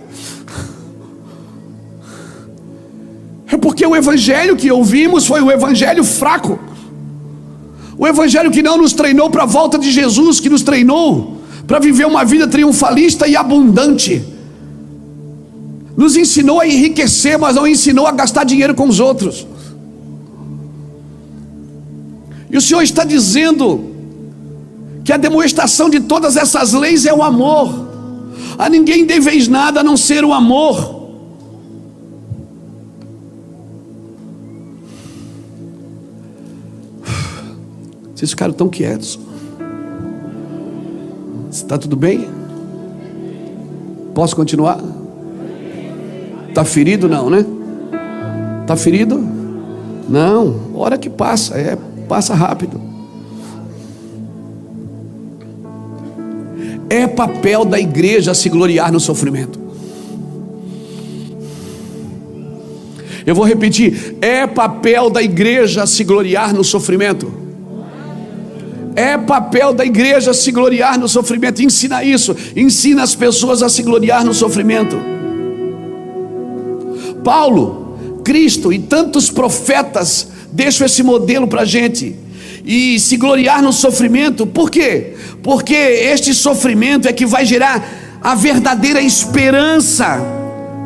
É porque o evangelho que ouvimos foi o evangelho fraco, o evangelho que não nos treinou para a volta de Jesus, que nos treinou para viver uma vida triunfalista e abundante. Nos ensinou a enriquecer, mas não ensinou a gastar dinheiro com os outros. E o Senhor está dizendo que a demonstração de todas essas leis é o amor. A ninguém deveis nada a não ser o amor. Vocês ficaram tão quietos. Está tudo bem? Posso continuar? Está ferido? Não, né? Está ferido? Não, hora que passa, passa rápido. É papel da igreja se gloriar no sofrimento. Eu vou repetir, é papel da igreja se gloriar no sofrimento. É papel da igreja se gloriar no sofrimento. Ensina isso, ensina as pessoas a se gloriar no sofrimento. Paulo, Cristo e tantos profetas deixam esse modelo para a gente. E se gloriar no sofrimento, por quê? Porque este sofrimento é que vai gerar a verdadeira esperança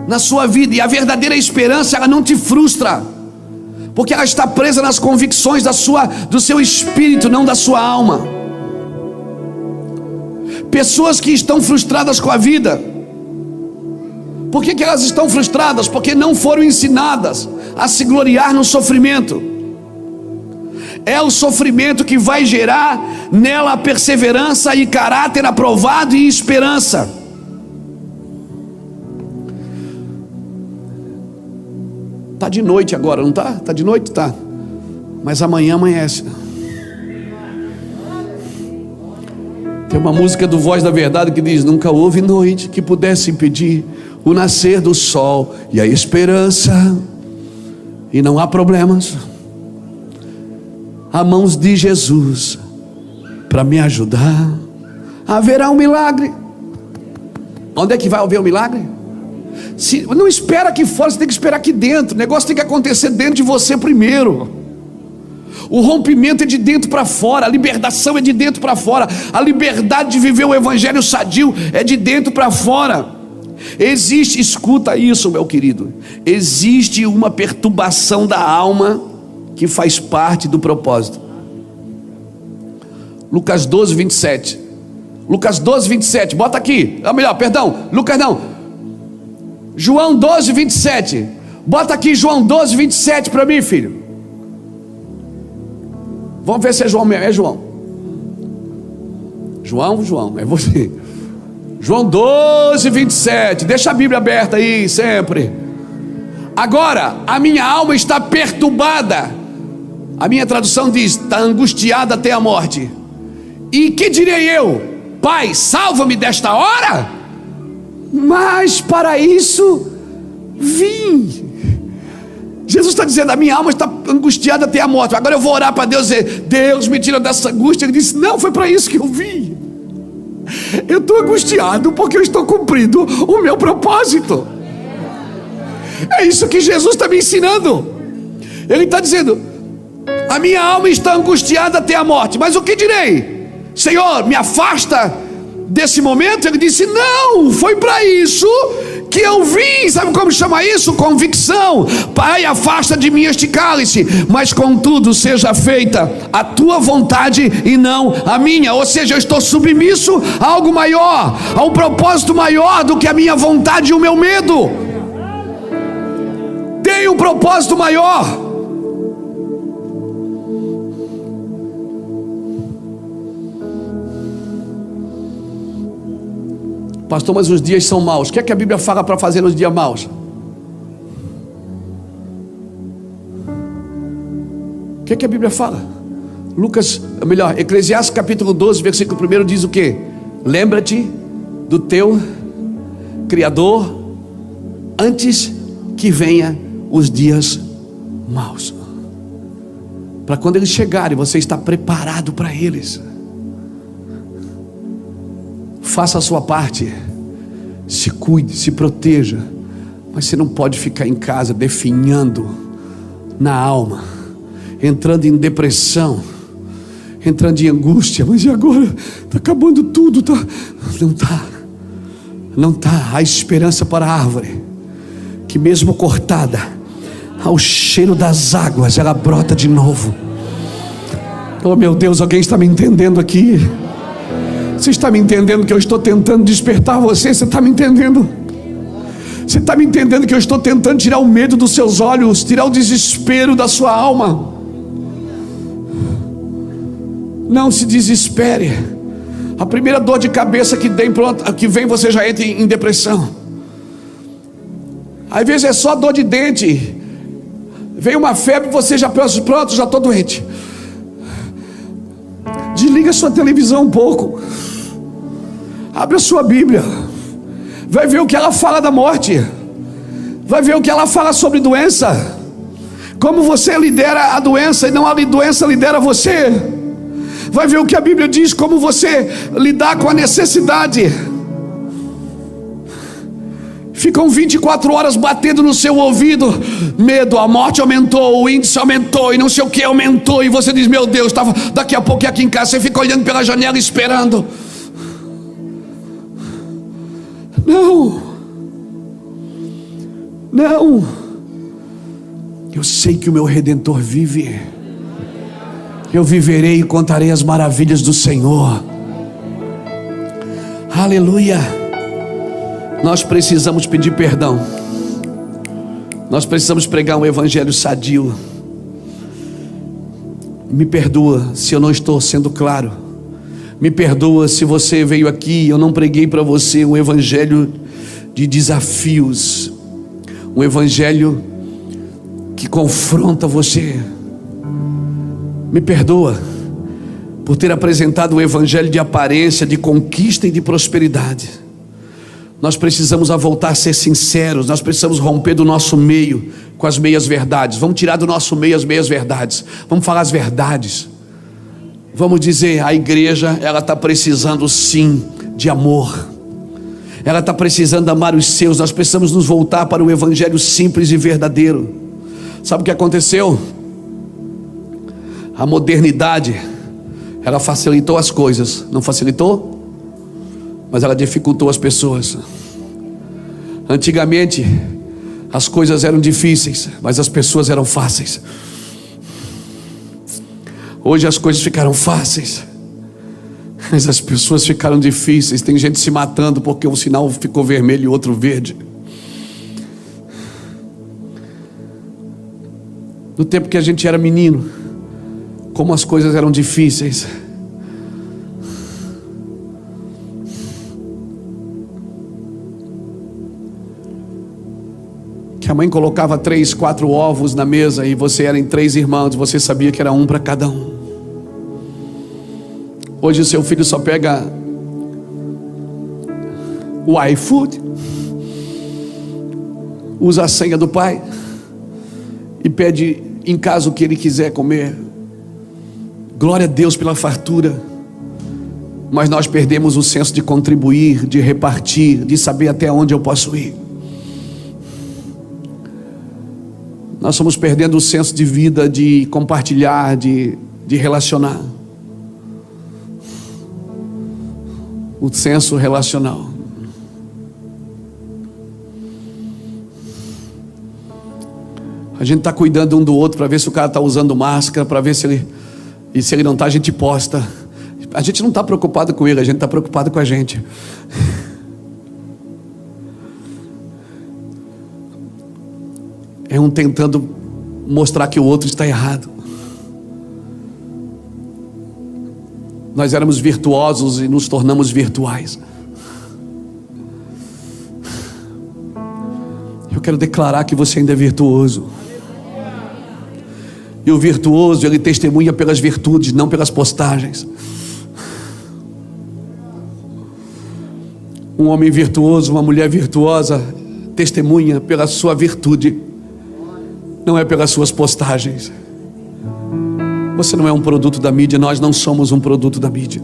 na sua vida. E a verdadeira esperança, ela não te frustra, porque ela está presa nas convicções do seu espírito, não da sua alma. Pessoas que estão frustradas com a vida, por que elas estão frustradas? Porque não foram ensinadas a se gloriar no sofrimento. É o sofrimento que vai gerar nela perseverança e caráter aprovado e esperança. Está de noite agora, não está? Está de noite? Está. Mas amanhã amanhece. Tem uma música do Voz da Verdade que diz: nunca houve noite que pudesse impedir o nascer do sol e a esperança. E não há problemas. Há mãos de Jesus para me ajudar. Haverá um milagre. Onde é que vai haver o milagre? Não espera aqui fora, você tem que esperar aqui dentro. O negócio tem que acontecer dentro de você primeiro. O rompimento é de dentro para fora, a libertação é de dentro para fora, a liberdade de viver o evangelho sadio é de dentro para fora. Existe, escuta isso, meu querido, existe uma perturbação da alma que faz parte do propósito. Lucas 12, 27. Lucas 12, 27, bota aqui. Lucas não. João 12, 27. Bota aqui João 12, 27 para mim, filho. Vamos ver se é João mesmo. É João. João, é você. João 12, 27. Deixa a Bíblia aberta aí, sempre. Agora, a minha alma está perturbada. A minha tradução diz: está angustiada até a morte. E que direi eu? Pai, salva-me desta hora? Mas para isso vim. Jesus está dizendo: a minha alma está angustiada até a morte. Agora eu vou orar para Deus e dizer: Deus, me tira dessa angústia. Ele disse: não, foi para isso que eu vim. Eu estou angustiado porque eu estou cumprindo o meu propósito. É isso que Jesus está me ensinando. Ele está dizendo: a minha alma está angustiada até a morte. Mas o que direi? Senhor, me afasta desse momento. Ele disse: não, foi para isso que eu vim. Sabe como chama isso? Convicção. Pai, afasta de mim este cálice, mas contudo seja feita a tua vontade e não a minha. Ou seja, eu estou submisso a algo maior, a um propósito maior do que a minha vontade e o meu medo. Tem um propósito maior. Pastor, mas os dias são maus. O que é que a Bíblia fala para fazer nos dias maus? O que é que a Bíblia fala? Eclesiastes capítulo 12, versículo 1 diz o quê? Lembra-te do teu Criador antes que venha os dias maus, para quando eles chegarem, você está preparado para eles. Faça a sua parte, se cuide, se proteja, mas você não pode ficar em casa definhando na alma, entrando em depressão, entrando em angústia. Mas e agora? Está acabando tudo, tá? Não está. Há esperança para a árvore, que mesmo cortada, ao cheiro das águas, ela brota de novo. Oh meu Deus, alguém está me entendendo aqui? Você está me entendendo que eu estou tentando despertar você? Você está me entendendo? Você está me entendendo que eu estou tentando tirar o medo dos seus olhos, tirar o desespero da sua alma? Não se desespere. A primeira dor de cabeça que vem, você já entra em depressão. Às vezes é só dor de dente. Vem uma febre, você já pensa, pronto, já estou doente. Desliga a sua televisão um pouco. Abre a sua Bíblia. Vai ver o que ela fala da morte. Vai ver o que ela fala sobre doença. Como você lidera a doença e não a doença lidera você. Vai ver o que a Bíblia diz, como você lidar com a necessidade. Ficam 24 horas batendo no seu ouvido: medo, a morte aumentou, o índice aumentou e não sei o que aumentou. E você diz: meu Deus, daqui a pouco é aqui em casa. Você fica olhando pela janela esperando. Não. Eu sei que o meu Redentor vive. Eu viverei e contarei as maravilhas do Senhor. Aleluia. Nós precisamos pedir perdão. Nós precisamos pregar um evangelho sadio. Me perdoa se eu não estou sendo claro. Me perdoa se você veio aqui e eu não preguei para você um evangelho de desafios, um evangelho que confronta você. Me perdoa por ter apresentado um evangelho de aparência, de conquista e de prosperidade. Nós precisamos voltar a ser sinceros. Nós precisamos romper do nosso meio com as meias verdades. Vamos tirar do nosso meio as meias verdades. Vamos falar as verdades. Vamos dizer: a igreja, ela está precisando sim de amor. Ela está precisando amar os seus. Nós precisamos nos voltar para o evangelho simples e verdadeiro. Sabe o que aconteceu? A modernidade, ela facilitou as coisas. Não facilitou? Mas ela dificultou as pessoas. Antigamente as coisas eram difíceis, mas as pessoas eram fáceis. Hoje as coisas ficaram fáceis, mas as pessoas ficaram difíceis. Tem gente se matando porque um sinal ficou vermelho e outro verde. No tempo que a gente era menino, como as coisas eram difíceis. Que a mãe colocava 3, 4 ovos na mesa e você era em 3 irmãos, você sabia que era um para cada um. Hoje o seu filho só pega o iFood, usa a senha do pai e pede em casa o que ele quiser comer. Glória a Deus pela fartura. Mas nós perdemos o senso de contribuir, de repartir, de saber até onde eu posso ir. Nós estamos perdendo o senso de vida, de compartilhar, de relacionar. O senso relacional. A gente está cuidando um do outro para ver se o cara está usando máscara, para ver se ele... E se ele não está, a gente posta. A gente não está preocupado com ele, a gente está preocupado com a gente. É um tentando mostrar que o outro está errado. Nós éramos virtuosos e nos tornamos virtuais. Eu quero declarar que você ainda é virtuoso. E o virtuoso, ele testemunha pelas virtudes, não pelas postagens. Um homem virtuoso, uma mulher virtuosa, testemunha pela sua virtude, não é pelas suas postagens. Você não é um produto da mídia. Nós não somos um produto da mídia.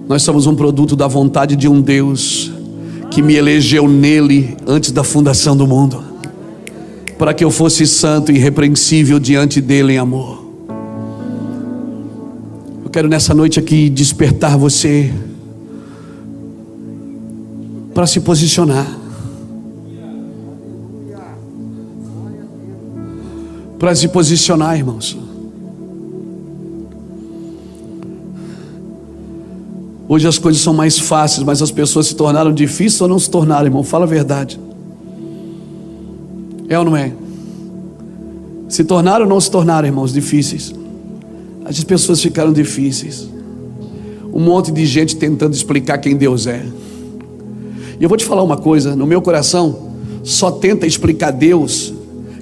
Nós somos um produto da vontade de um Deus que me elegeu nele antes da fundação do mundo, para que eu fosse santo e irrepreensível diante dele em amor. Eu quero nessa noite aqui despertar você para se posicionar, para se posicionar, irmãos. Hoje as coisas são mais fáceis, mas as pessoas se tornaram difíceis ou não se tornaram, irmão? Fala a verdade. É ou não é? Se tornaram ou não se tornaram, irmãos, difíceis? As pessoas ficaram difíceis. Um monte de gente tentando explicar quem Deus é. E eu vou te falar uma coisa, no meu coração, só tenta explicar Deus.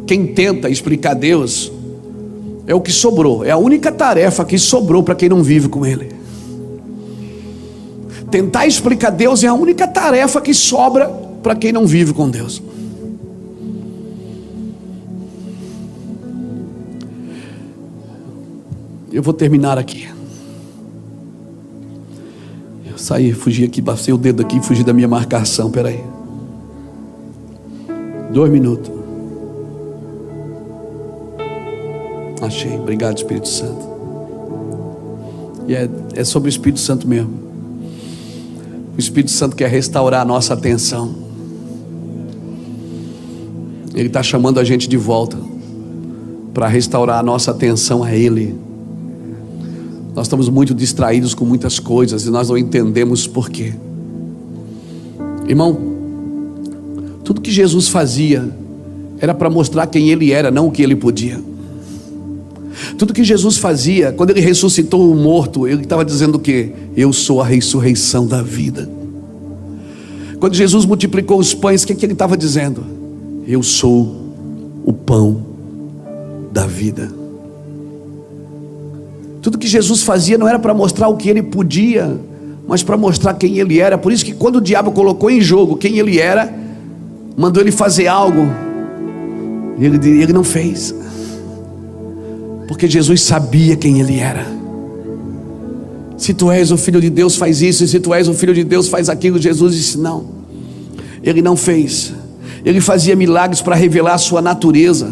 Quem tenta explicar Deus é o que sobrou. É a única tarefa que sobrou para quem não vive com Ele. Tentar explicar Deus é a única tarefa que sobra para quem não vive com Deus. Eu vou terminar aqui. Eu saí, fugi aqui, passei o dedo aqui e fugi da minha marcação. Peraí. 2 minutos. Achei. Obrigado, Espírito Santo. E é sobre o Espírito Santo mesmo. O Espírito Santo quer restaurar a nossa atenção. Ele está chamando a gente de volta para restaurar a nossa atenção a Ele. Nós estamos muito distraídos com muitas coisas e nós não entendemos por quê. Irmão, tudo que Jesus fazia era para mostrar quem Ele era, não o que Ele podia. Tudo que Jesus fazia, quando Ele ressuscitou o morto, Ele estava dizendo o quê? Eu sou a ressurreição da vida. Quando Jesus multiplicou os pães, o que Ele estava dizendo? Eu sou o pão da vida. Tudo que Jesus fazia não era para mostrar o que Ele podia, mas para mostrar quem Ele era. Por isso que quando o diabo colocou em jogo quem Ele era, mandou Ele fazer algo, Ele não fez. Porque Jesus sabia quem Ele era. Se tu és o Filho de Deus, faz isso. E se tu és o Filho de Deus, faz aquilo. Jesus disse não. Ele não fez. Ele fazia milagres para revelar a sua natureza.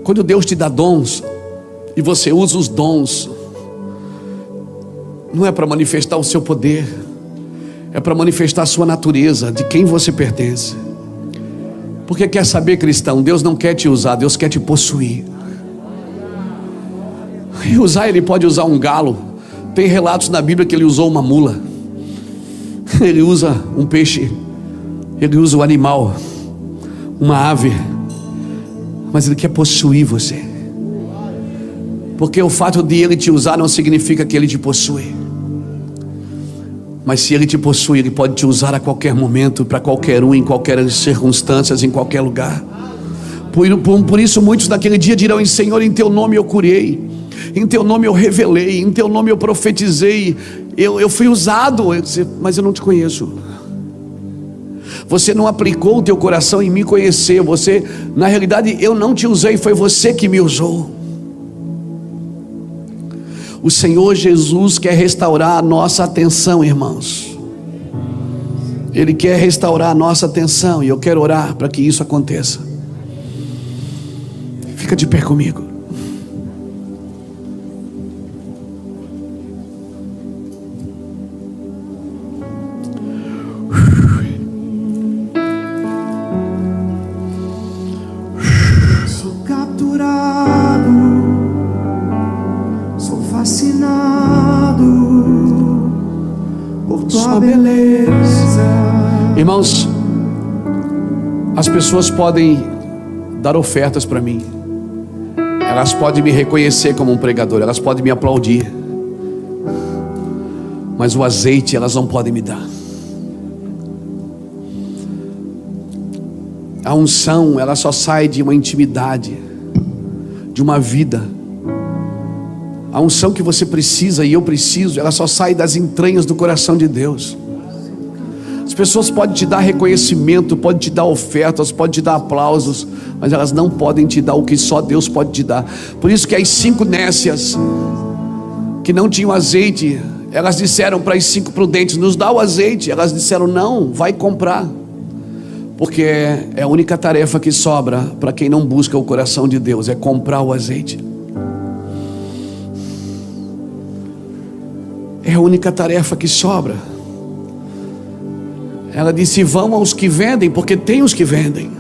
Quando Deus te dá dons e você usa os dons, não é para manifestar o seu poder, é para manifestar a sua natureza, de quem você pertence. Porque quer saber, cristão, Deus não quer te usar, Deus quer te possuir. E usar, Ele pode usar um galo. Tem relatos na Bíblia que Ele usou uma mula. Ele usa um peixe. Ele usa um animal, uma ave. Mas Ele quer possuir você. Porque o fato de Ele te usar não significa que Ele te possui. Mas se Ele te possui, Ele pode te usar a qualquer momento, para qualquer um, em qualquer circunstâncias, em qualquer lugar. Por isso muitos naquele dia dirão: Senhor, em Teu nome eu curei, em Teu nome eu revelei, em Teu nome eu profetizei, eu fui usado. Eu disse, mas eu não te conheço. Você não aplicou o teu coração em me conhecer. Na realidade, eu não te usei, foi você que me usou. O Senhor Jesus quer restaurar a nossa atenção, irmãos. Ele quer restaurar a nossa atenção, e eu quero orar para que isso aconteça. Fica de pé comigo. Irmãos, as pessoas podem dar ofertas para mim, elas podem me reconhecer como um pregador, elas podem me aplaudir, mas o azeite elas não podem me dar. A unção, ela só sai de uma intimidade, de uma vida. A unção que você precisa e eu preciso, ela só sai das entranhas do coração de Deus. As pessoas podem te dar reconhecimento, podem te dar ofertas, podem te dar aplausos, mas elas não podem te dar o que só Deus pode te dar. Por isso que as 5 nécias que não tinham azeite, elas disseram para as 5 prudentes: nos dá o azeite. Elas disseram: não, vai comprar. Porque é a única tarefa que sobra para quem não busca o coração de Deus, é comprar o azeite. É a única tarefa que sobra. Ela disse: vão aos que vendem, porque tem os que vendem.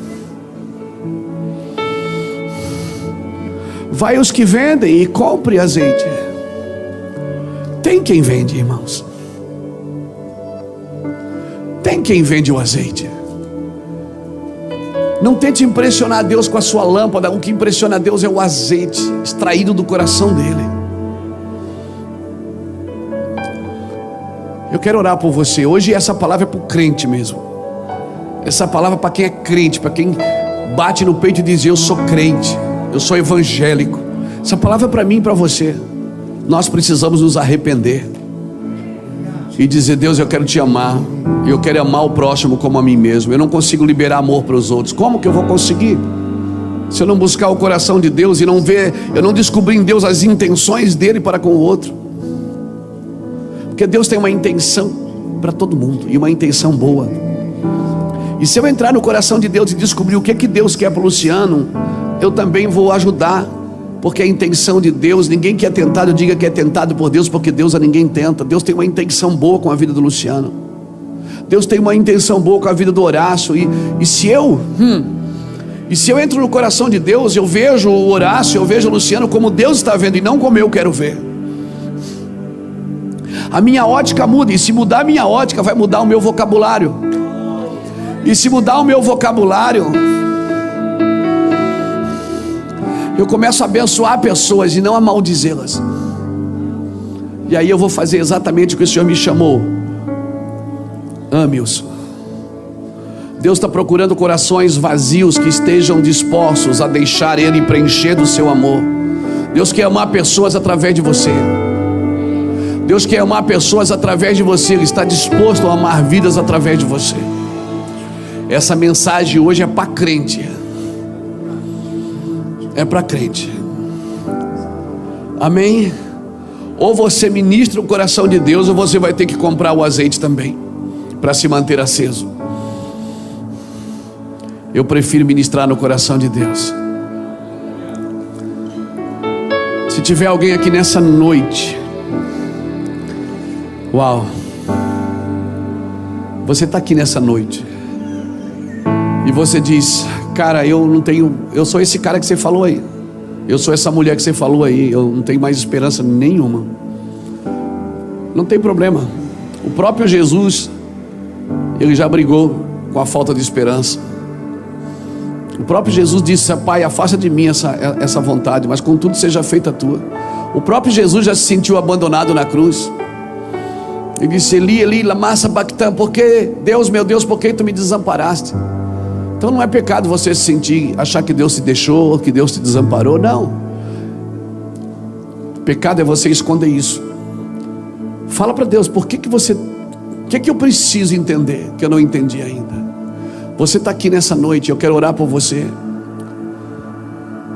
Vai aos que vendem e compre azeite. Tem quem vende, irmãos. Tem quem vende o azeite. Não tente impressionar Deus com a sua lâmpada. O que impressiona Deus é o azeite extraído do coração dele. Eu quero orar por você. Hoje essa palavra é para o crente mesmo. Essa palavra é para quem é crente, para quem bate no peito e diz: eu sou crente, eu sou evangélico. Essa palavra é para mim e para você. Nós precisamos nos arrepender e dizer: Deus, eu quero te amar, e eu quero amar o próximo como a mim mesmo. Eu não consigo liberar amor para os outros. Como que eu vou conseguir? Se eu não buscar o coração de Deus e não ver, eu não descobrir em Deus as intenções dele para com o outro. Porque Deus tem uma intenção para todo mundo, e uma intenção boa. E se eu entrar no coração de Deus e descobrir o que Deus quer para o Luciano, eu também vou ajudar. Porque a intenção de Deus, ninguém que é tentado diga que é tentado por Deus, porque Deus a ninguém tenta. Deus tem uma intenção boa com a vida do Luciano. Deus tem uma intenção boa com a vida do Horácio. E se eu entro no coração de Deus, eu vejo o Horácio, eu vejo o Luciano como Deus está vendo e não como eu quero ver. A minha ótica muda, e se mudar a minha ótica, vai mudar o meu vocabulário. E se mudar o meu vocabulário, eu começo a abençoar pessoas e não a maldizê-las. E aí eu vou fazer exatamente o que o Senhor me chamou. Ame-os. Deus está procurando corações vazios que estejam dispostos a deixar Ele preencher do seu amor. Deus quer amar pessoas através de você. Deus quer amar pessoas através de você. Ele está disposto a amar vidas através de você. Essa mensagem hoje é para crente. É para crente. Amém? Ou você ministra o coração de Deus, ou você vai ter que comprar o azeite também, para se manter aceso. Eu prefiro ministrar no coração de Deus. Se tiver alguém aqui nessa noite, uau, você está aqui nessa noite e você diz: cara, eu sou esse cara que você falou aí, eu sou essa mulher que você falou aí, eu não tenho mais esperança nenhuma. Não tem problema. O próprio Jesus, ele já brigou com a falta de esperança. O próprio Jesus disse: Pai, afasta de mim essa vontade, mas contudo seja feita a tua. O próprio Jesus já se sentiu abandonado na cruz. Ele disse: Eli, Eli, lama sabachthani, porque Deus, meu Deus, por que tu me desamparaste? Então não é pecado você se sentir, achar que Deus te deixou, que Deus te desamparou. Não. Pecado é você esconder isso. Fala para Deus: por que eu preciso entender que eu não entendi ainda? Você está aqui nessa noite, eu quero orar por você.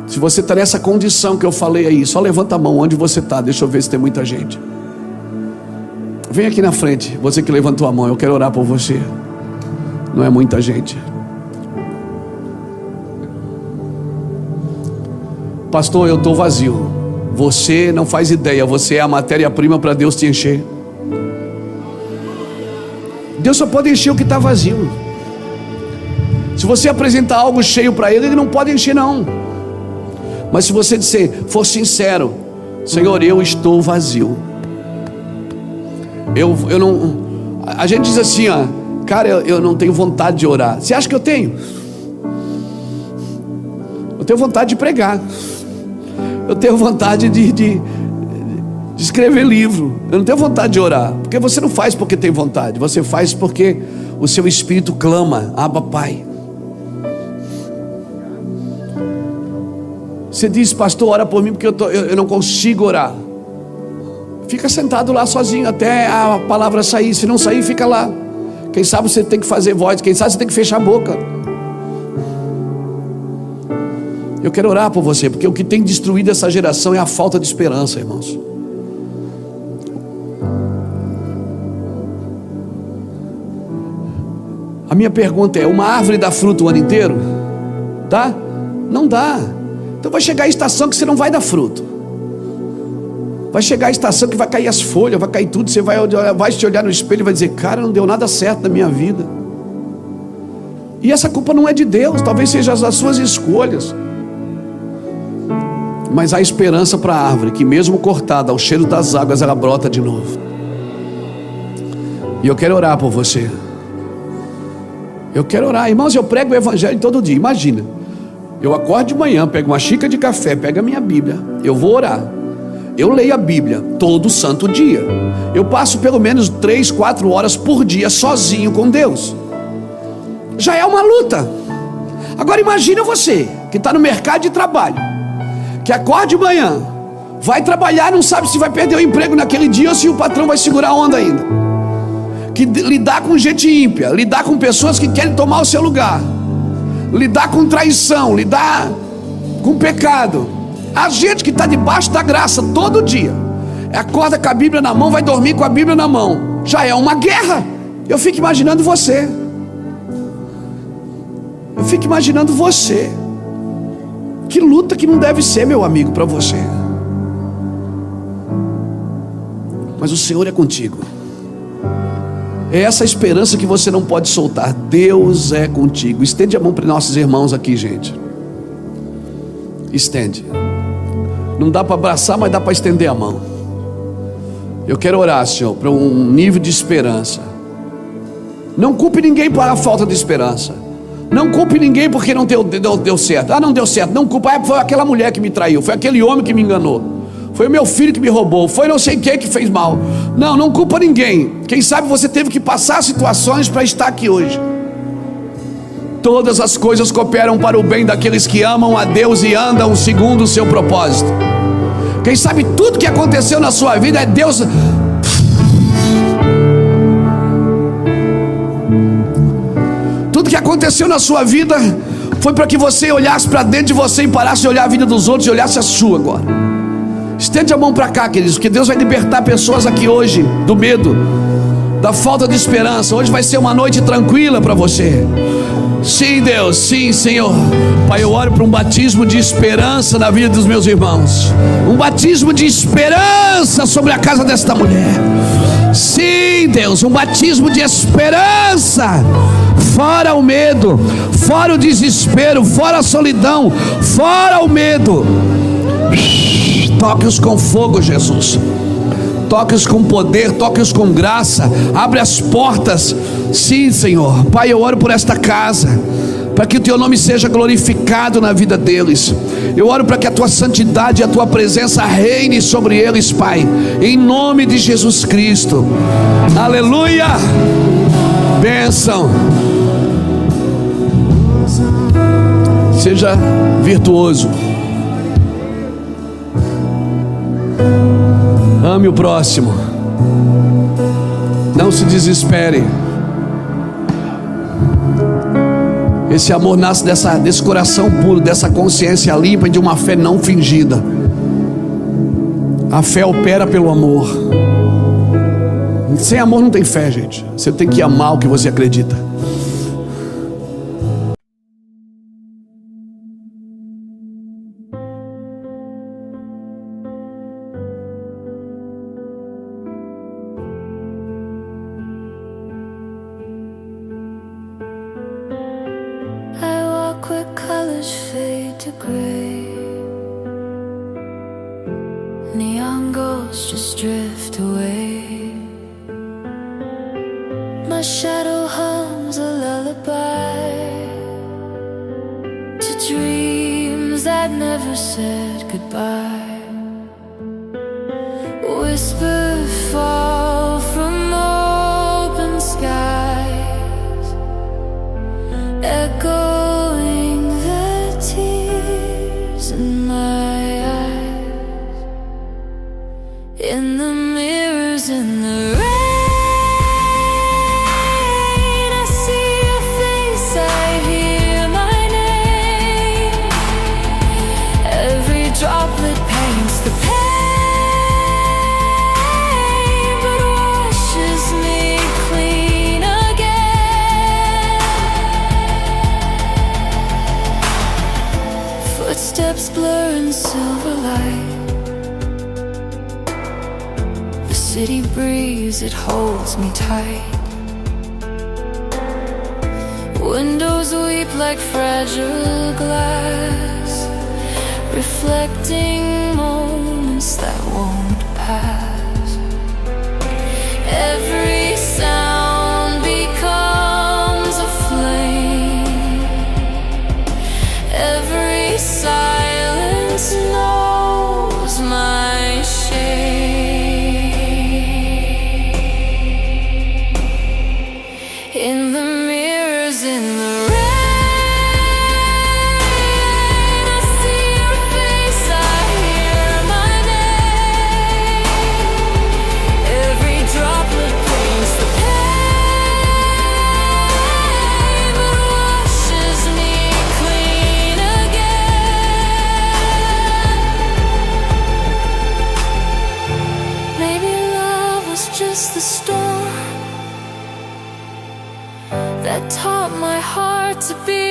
Se você está nessa condição que eu falei aí, só levanta a mão onde você está. Deixa eu ver se tem muita gente. Vem aqui na frente, você que levantou a mão, eu quero orar por você. Não é muita gente. Pastor, eu estou vazio. Você não faz ideia, você é a matéria-prima para Deus te encher. Deus só pode encher o que está vazio. Se você apresentar algo cheio para Ele, Ele não pode encher não. Mas se você for sincero: Senhor, eu estou vazio. Eu não. A gente diz assim, ó, cara, eu não tenho vontade de orar. Você acha que eu tenho? Eu tenho vontade de pregar. Eu tenho vontade de escrever livro. Eu não tenho vontade de orar. Porque você não faz porque tem vontade. Você faz porque o seu espírito clama: Abba, Pai. Você diz: pastor, ora por mim porque eu não consigo orar. Fica sentado lá sozinho até a palavra sair. Se não sair, fica lá. Quem sabe você tem que fazer voz, quem sabe você tem que fechar a boca. Eu quero orar por você, porque o que tem destruído essa geração é a falta de esperança, irmãos. A minha pergunta é: uma árvore dá fruto o ano inteiro? Dá? Não dá. Então vai chegar a estação que você não vai dar fruto. Vai chegar a estação que vai cair as folhas, vai cair tudo. Você vai se olhar no espelho e vai dizer: cara, não deu nada certo na minha vida. E essa culpa não é de Deus, talvez seja as suas escolhas. Mas há esperança para a árvore, que mesmo cortada ao cheiro das águas, ela brota de novo. E eu quero orar por você. Eu quero orar. Irmãos, eu prego o evangelho todo dia. Imagina, eu acordo de manhã, pego uma xícara de café, pego a minha Bíblia, eu vou orar. Eu leio a Bíblia todo santo dia. Eu passo pelo menos 3, 4 horas por dia sozinho com Deus. Já é uma luta. Agora imagina você, que está no mercado de trabalho, que acorda de manhã, vai trabalhar, não sabe se vai perder o emprego naquele dia ou se o patrão vai segurar a onda ainda. Que lidar com gente ímpia, lidar com pessoas que querem tomar o seu lugar, lidar com traição, lidar com pecado. A gente que está debaixo da graça todo dia, acorda com a Bíblia na mão, vai dormir com a Bíblia na mão. Já é uma guerra. Eu fico imaginando você. Eu fico imaginando você. Que luta que não deve ser, meu amigo, para você. Mas o Senhor é contigo. É essa esperança que você não pode soltar. Deus é contigo. Estende a mão para nossos irmãos aqui, gente. Estende. Não dá para abraçar, mas dá para estender a mão. Eu quero orar, Senhor, para um nível de esperança. Não culpe ninguém por a falta de esperança. Não culpe ninguém porque não deu certo. Ah, não deu certo. Não culpa. Foi aquela mulher que me traiu. Foi aquele homem que me enganou. Foi o meu filho que me roubou. Foi não sei quem que fez mal. Não culpa ninguém. Quem sabe você teve que passar situações para estar aqui hoje. Todas as coisas cooperam para o bem daqueles que amam a Deus e andam segundo o seu propósito. Quem sabe tudo que aconteceu na sua vida é Deus. Tudo que aconteceu na sua vida foi para que você olhasse para dentro de você e parasse de olhar a vida dos outros e olhasse a sua agora. Estende a mão para cá, queridos, porque Deus vai libertar pessoas aqui hoje do medo, da falta de esperança. Hoje vai ser uma noite tranquila para você. Sim, Deus, sim, Senhor. Pai, eu oro para um batismo de esperança na vida dos meus irmãos. Um batismo de esperança sobre a casa desta mulher. Sim, Deus, um batismo de esperança. Fora o medo, fora o desespero, fora a solidão, fora o medo. Toque-os com fogo, Jesus. Toque-os com poder, toque-os com graça. Abre as portas. Sim, Senhor. Pai, eu oro por esta casa, para que o Teu nome seja glorificado na vida deles. Eu oro para que a Tua santidade e a Tua presença reine sobre eles, Pai, em nome de Jesus Cristo. Aleluia. Bênção. Seja virtuoso. Ame o próximo. Não se desespere. Esse amor nasce desse coração puro, dessa consciência limpa e de uma fé não fingida. A fé opera pelo amor. Sem amor não tem fé, gente. Você tem que amar o que você acredita. Neon ghosts just drift away. My shadow hums a lullaby to dreams that never said goodbye. Whispers fall from open skies, echoing the tears in my eyes. In the mirrors, in the rain, I see your face, I hear my name. Every droplet paints the pain, but washes me clean again. Footsteps blur in silver light. City breeze, it holds me tight. Windows weep like fragile glass. reflecting moments that won't pass. Every sound becomes a flame. Every silence knows my shame. In the mirrors, in the rain, I see your face, I hear my name. Every droplet paints the pain, but washes me clean again. Maybe love was just the storm that taught my heart to be